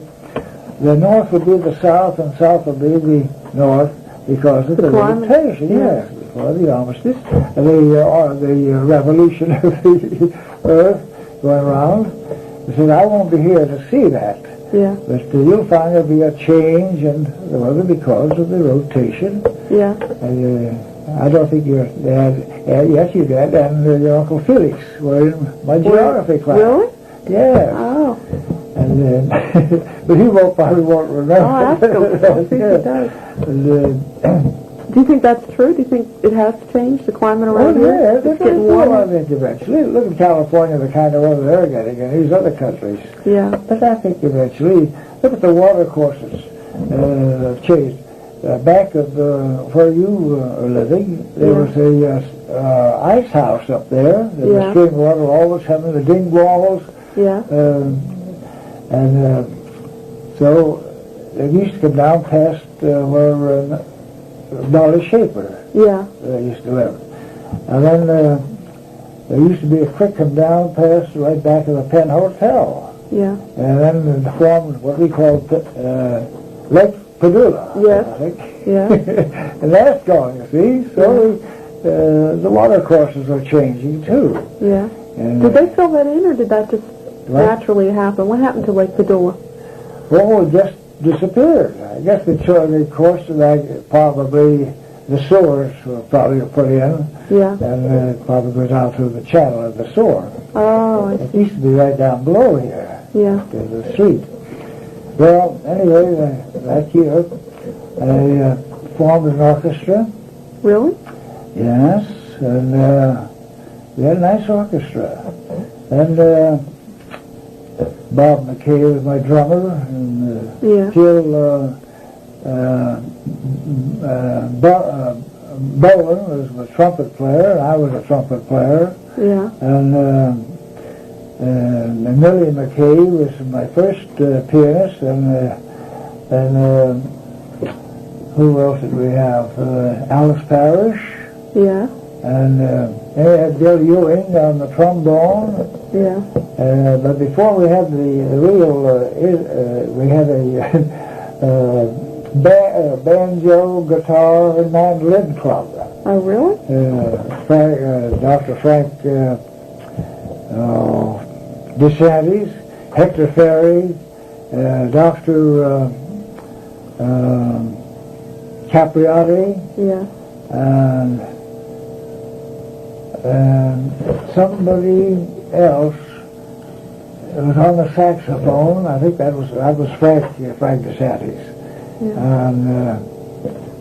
the north will be the south and south will be the north because of the rotation, before the armistice, the revolution of the earth going around. I said, I won't be here to see that. Yeah. But you'll find there'll be a change in the weather because of the rotation. Yeah. And I don't think your dad, yes, your dad and your Uncle Felix were in my geography class. Really? Yeah. Oh. And but he probably won't remember. Oh, ask him. I'll see if he does. And, do you think that's true? Do you think it has changed, the climate around here? Yeah, it's getting warmer. I think eventually. Look at California, the kind of weather they're getting, and these other countries. Yeah. But I think eventually, look at the water courses changed. Back of where you are living, there was a ice house up there. The stream water always having the ding walls. Yeah. So it used to come down past where Dolly Shaper used to live. And then there used to be a creek come down past right back of the Penn Hotel. Yeah. And then it formed what we call Lake Padula, yes. I think. Yeah. And that's gone, you see. So the water courses are changing too. Yeah. And, did they fill that in, or did that just naturally happen? What happened to Lake Padula? Well, it just disappeared. I guess the course probably the sewers were probably put in. Yeah. And it probably goes out through the channel of the sewer. Oh, I see. It used to be right down below here. Yeah. To the street. Well, anyway, that year, I formed an orchestra. Really? Yes, and we had a nice orchestra. And Bob McKay was my drummer, and Phil Bowen was my trumpet player, and I was a trumpet player. Yeah. And Millie McKay was my first pianist, and who else did we have? Alice Parrish. Yeah. And we had Bill Ewing on the trombone. Yeah. But before we had the real, we had a banjo, guitar, and mandolin club. Oh, really? Dr. Frank DeSantis, Hector Ferry, Dr. Capriati, and somebody else was on the saxophone. I think that was Frank DeSantis. Yeah. And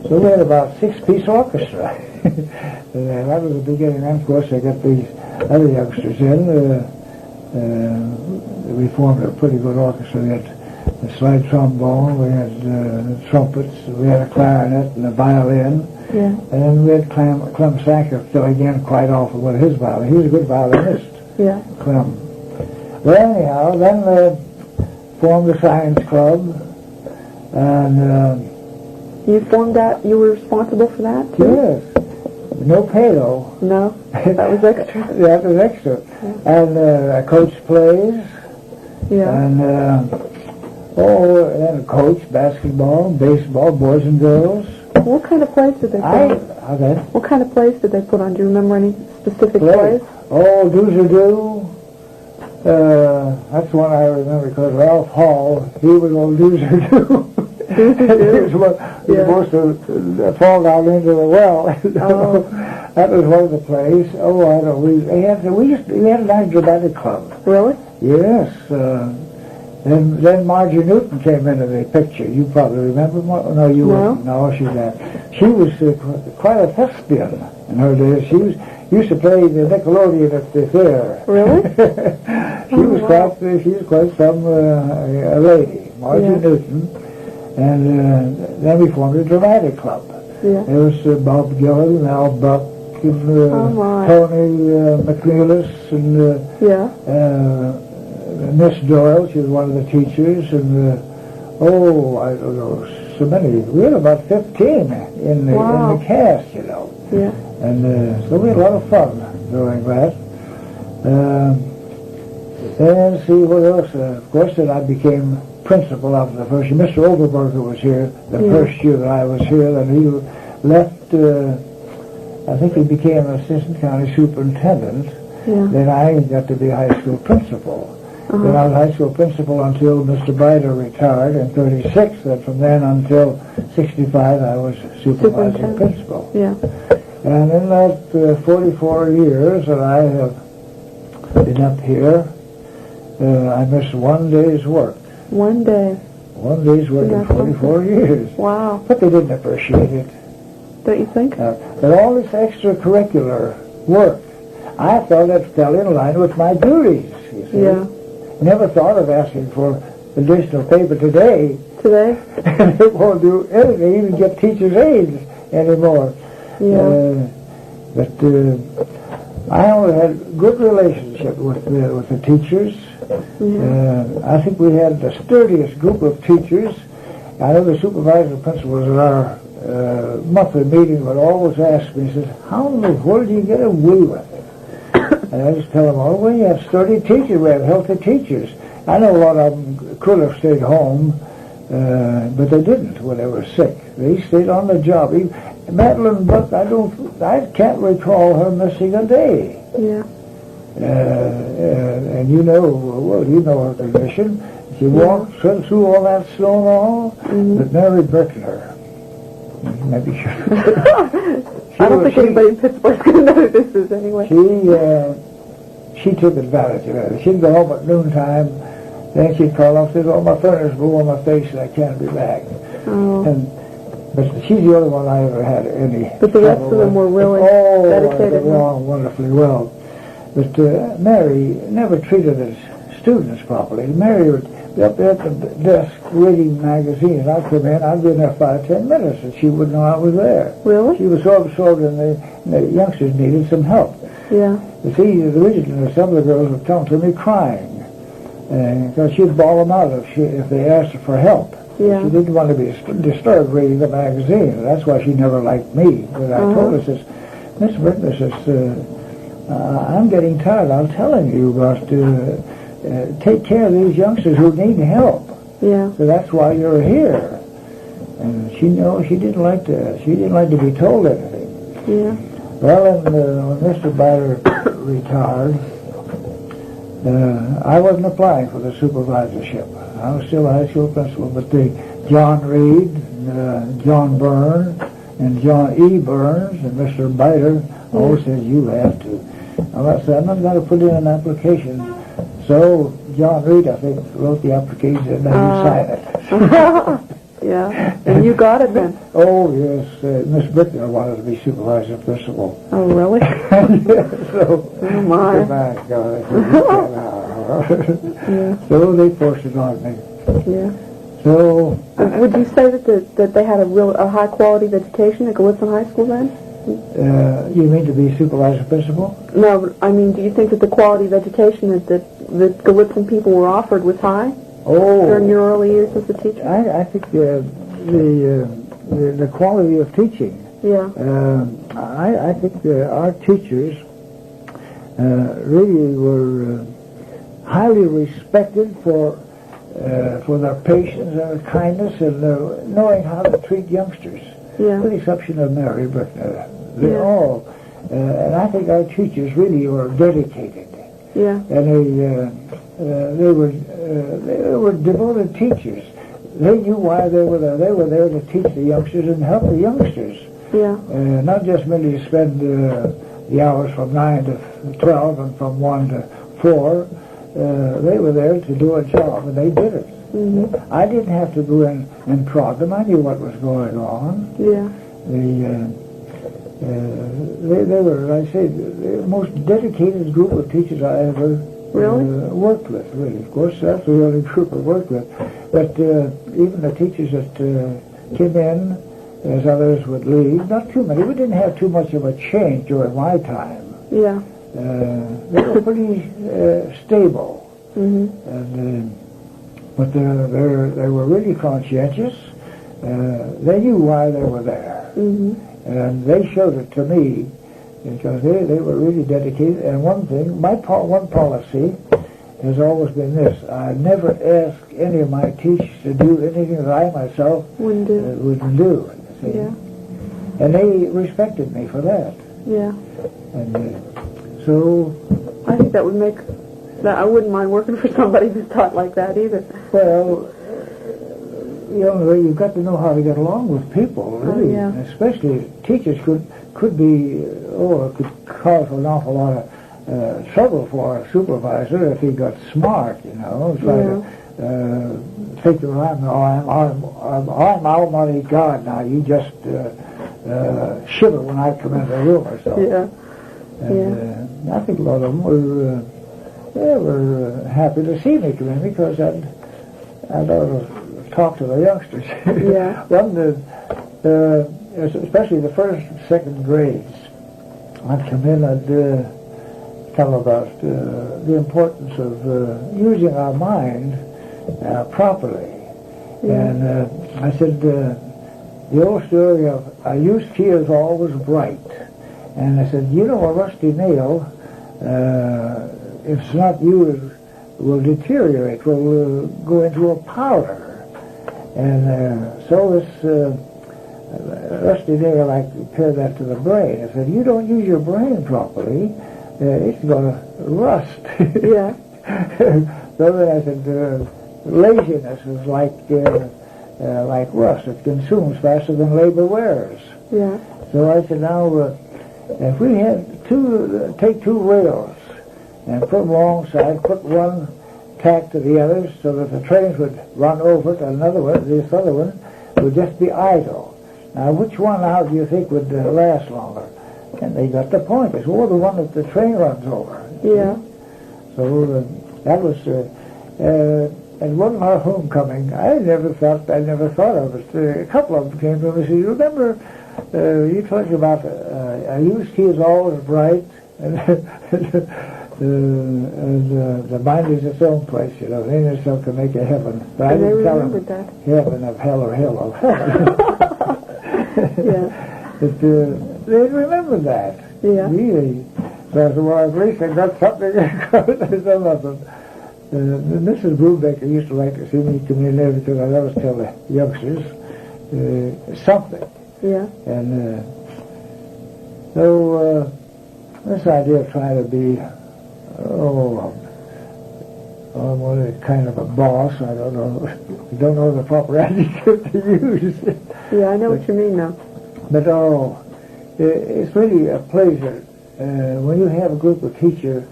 so we had about 6-piece orchestra. That was the beginning. And of course, I got these other youngsters in. We formed a pretty good orchestra. We had the slide trombone, we had trumpets, we had a clarinet and a violin. Yeah. And then we had Clem Sacker filling in quite often with his violin. He was a good violinist, Yeah. Clem. Well, anyhow, then they formed the science club, and You formed that? You were responsible for that too? yes, no pay though. No, that was extra. That was extra. Yeah. And I coached plays, Yeah. and then coach basketball, baseball, boys and girls. What kind of plays did they put on? What kind of plays did they put on? Do you remember any specific plays? Oh, Do's or Do. That's one I remember because Ralph Hall, he was on Do's or Do. He was supposed to fall down into the well. Oh. That was one of the plays. Oh, I don't. We had a nice dramatic club. Really? Yes. Then Margie Newton came into the picture. You probably remember? No, you wouldn't. No, she was quite a thespian in her days. She used to play the Nickelodeon at the fair. Really? She was quite some a lady, Margie Newton. And then we formed a dramatic club. Yeah. There was Bob Gillen, Al Buck, and Tony McNeilis, and Miss Doyle. She was one of the teachers, and I don't know, so many. We had about 15 in the cast, you know. Yeah. And so we had a lot of fun doing that. And see what else. Of course, then I became principal after the first year. Mr. Overberger was here the first year that I was here. Then he left. I think he became assistant county superintendent. Yeah. Then I got to be high school principal. Then I was high school principal until Mr. Bider retired in '36. And from then until '65, I was supervising principal. Yeah. And in that 44 years that I have been up here, I missed one day's work. One day. One day's work in 44 years. Wow. But they didn't appreciate it. Don't you think? But all this extracurricular work, I thought it fell in line with my duties, you see. Yeah. Never thought of asking for additional paper today. Today? And it won't do anything, even get teachers' aides anymore. Yeah. But I always had good relationship with the teachers. I think we had the sturdiest group of teachers. I know the supervisor principals at our monthly meeting would always ask me, he says, how in the world do you get away with it? And I just tell them, oh, well, you have sturdy teachers, we have healthy teachers. I know a lot of them could have stayed home, but they didn't when they were sick. They stayed on the job. Madeline Buck, I can't recall her missing a day. Yeah. And you know her condition. She walked through all that snow and all, but Mary Brickner, maybe she I don't think anybody in Pittsburgh's going to know who this is anyway. She took advantage of it. She'd go home at noontime, then she'd call off, says, oh, my furnace blew on my face and I can't be back. Oh. But she's the only one I ever had any But the rest of them were really dedicated. Wonderfully well. But Mary never treated us students properly. Mary would be up there at the desk reading magazines. I'd come in, I'd be in there 5-10 minutes, and she wouldn't know I was there. Really? She was so absorbed in the youngsters needed some help. Yeah. You see, originally some of the girls would come to me crying, because she'd bawl them out if they asked her for help. Yeah. She didn't want to be disturbed reading the magazine. That's why she never liked me. But I told her, says, Miss Brickner says, I'm getting tired. I'm telling you about take care of these youngsters who need help. Yeah. So that's why you're here. And she didn't like to be told anything. Yeah. Well, and when Mr. Bider retired, I wasn't applying for the supervisorship. I was still a high school principal, but John Reed, John Byrne, and John E. Burns, and Mr. Bider always said, you have to. And I said, I'm not going to put in an application. So John Reed, I think, wrote the application and then he signed it. Yeah, and you got it then? Oh, yes. Miss Brickner wanted to be supervisor principal. Oh, really? So, oh, my. So they forced it on me. Yeah. So, Would you say that they had a high quality of education at Gallitzin High School then? you mean to be supervisor principal? No, but, I mean, do you think that the quality of education that the Gallitzin people were offered was high during your early years as a teacher? I think the quality of teaching. Yeah. I think our teachers really were highly respected for their patience and their kindness and knowing how to treat youngsters. Yeah. With the exception of Mary, but they all, and I think our teachers really were dedicated. Yeah. And they were devoted teachers. They knew why they were there. They were there to teach the youngsters and help the youngsters. Yeah. Not just merely to spend the hours from 9 to 12 and from 1 to 4. They were there to do a job, and they did it. Mm-hmm. I didn't have to go in and prod them. I knew what was going on. Yeah. They were, like I say, the most dedicated group of teachers I ever worked with, really. Of course, that's the only group I worked with. But even the teachers that came in, as others would leave, not too many. We didn't have too much of a change during my time. Yeah. They were pretty stable. Mm-hmm. And but they were really conscientious. They knew why they were there. Mm-hmm. And they showed it to me because they were really dedicated. And one thing, one policy has always been this. I never ask any of my teachers to do anything that I myself wouldn't do. See? Yeah. And they respected me for that. Yeah. And so I think that would make that I wouldn't mind working for somebody who's taught like that either. Well, you've got to know how to get along with people, really. Yeah. Especially teachers could be, it could cause an awful lot of trouble for a supervisor if he got smart, try to think I'm Almighty God now. You just shiver when I come into the room or so. Yeah. And I think a lot of them were happy to see me come in because I'd talk to the youngsters. Yeah. Especially the first and second grades, I'd come in and tell them about the importance of using our mind properly. Yeah. And I said, the old story of a used key is always bright. And I said, a rusty nail, if it's not used, will deteriorate, will go into a powder. And so this rusty nail, I compared that to the brain. I said, you don't use your brain properly, it's going to rust. Yeah. So then I said, laziness is like rust. It consumes faster than labor wears. Yeah. So I said, now, if we had take two rails and put them alongside, put one tack to the others so that the trains would run over it, and this other one would just be idle. Now, which one now do you think would last longer? And they got the point. They said, the one that the train runs over. Yeah. So that was, and one of our homecoming, I never thought of it. A couple of them came to me and said, you remember, you talking about a used key is always bright, and the mind is its own place, in itself can make a heaven. But And I didn't tell remembered them that. heaven of hell or hell of heaven. Yeah. But they remembered that. Yeah. Really. So I said, well, at least I got something. Some of them. Mrs. Brubecker used to like to see me come in there because I always tell the youngsters something. Yeah. And so this idea of trying to be, kind of a boss, I don't know the proper adjective to use. Yeah, I know what you mean now. But it's really a pleasure when you have a group of teachers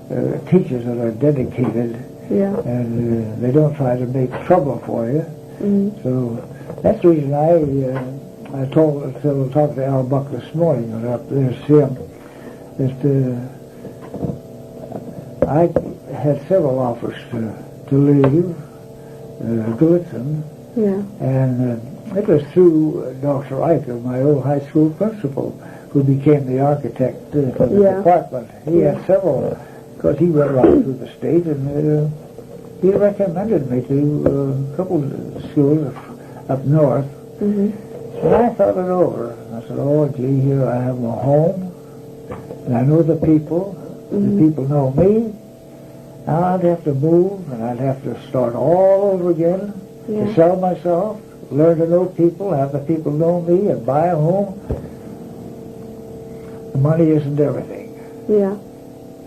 that are dedicated. Yeah. And they don't try to make trouble for you. Mm-hmm. So that's the reason I talked to Al Buck this morning when up there to see him. I had several offers to leave, Gallitzin. Yeah. And it was through Dr. Eichel, my old high school principal, who became the architect for the department. He had several, because he went around through the state, and he recommended me to a couple of schools up north. And I thought it over. I said, oh, gee, here I have a home, and I know the people. The people know me. Now I'd have to move, and I'd have to start all over again to sell myself, learn to know people, have the people know me, and buy a home. The money isn't everything. Yeah.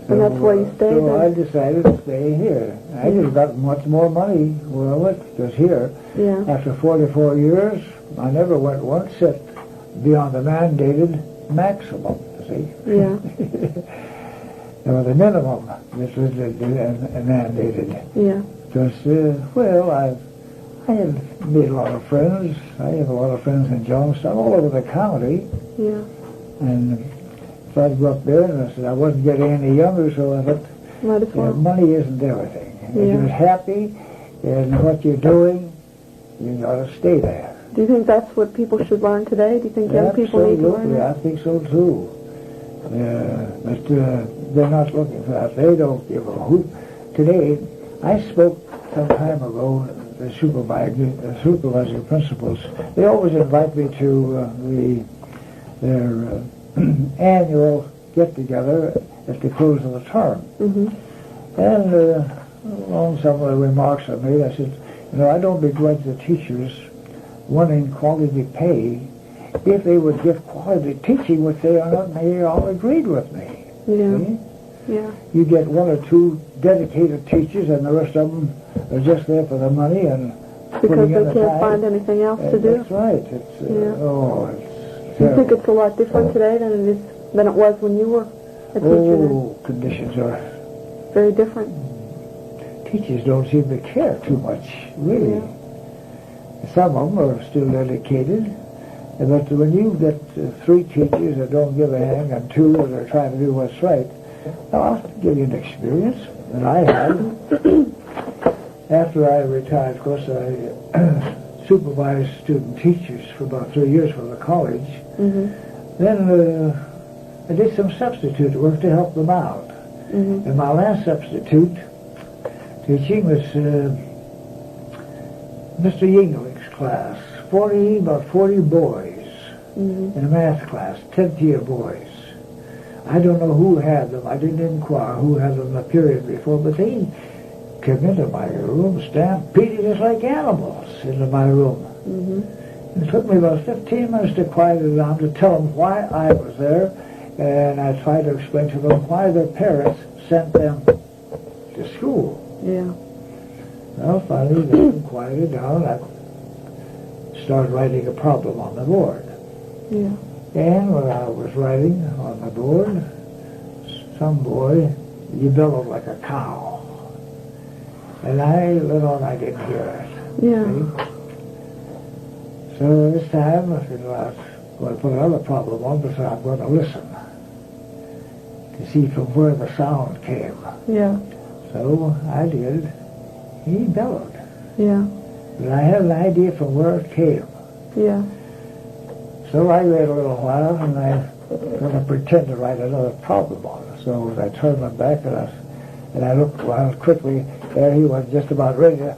And that's why you stayed so there? I decided to stay here. I just got much more money where I went, because here, after 44 years, I never went one cent beyond the mandated maximum, see? Yeah. There was a minimum that was mandated. Yeah. Because, well, I had made a lot of friends. I have a lot of friends in Johnstown, all over the county. Yeah. And so I'd go up there, and I said I wasn't getting any younger, so I thought, Might as well. money isn't everything. If you're happy in what you're doing, you got to stay there. Do you think that's what people should learn today? Do you think young people need to learn Absolutely, that? I think so too. But they're not looking for that. They don't give a hoot. Today, I spoke some time ago, the supervising principals. They always invite me to their annual get-together at the close of the term. And on some of the remarks I made, I said, I don't begrudge the teachers wanting quality pay if they would give quality teaching, which they all agreed with me. Yeah. See? Yeah. You get one or two dedicated teachers, and the rest of them are just there for the money and Because they can't find anything else to do? That's right. It's it's Do you think it's a lot different today than it was when you were a teacher? Oh, conditions are very different. Teachers don't seem to care too much, really. Some of them are still dedicated, but when you get 3 teachers that don't give a hang and 2 that are trying to do what's right, I'll give you an experience that I had. After I retired, of course, I supervised student teachers for about 3 years for the college. Then I did some substitute work to help them out. And my last substitute teaching was Mr. Yinglick's class, about 40 boys in a math class, 10th year boys. I don't know who had them. I didn't inquire who had them the period before, but they came into my room, stampeded us like animals into my room. It took me about 15 minutes to quiet it down, to tell them why I was there, and I tried to explain to them why their parents sent them to school. Yeah. Well, finally, they quieted down, and I started writing a problem on the board. Yeah. And when I was writing on the board, some boy, he bellowed like a cow. And I let on I didn't hear it. Yeah. See? So this time, I said, well, I'm going to put another problem on, but I'm going to listen to see from where the sound came. Yeah. So I did. He bellowed. Yeah. But I had an idea from where it came. Yeah. So I waited a little while, and I was going to pretend to write another problem on it. So I turned my back, and I looked around quickly. There he was, just about ready to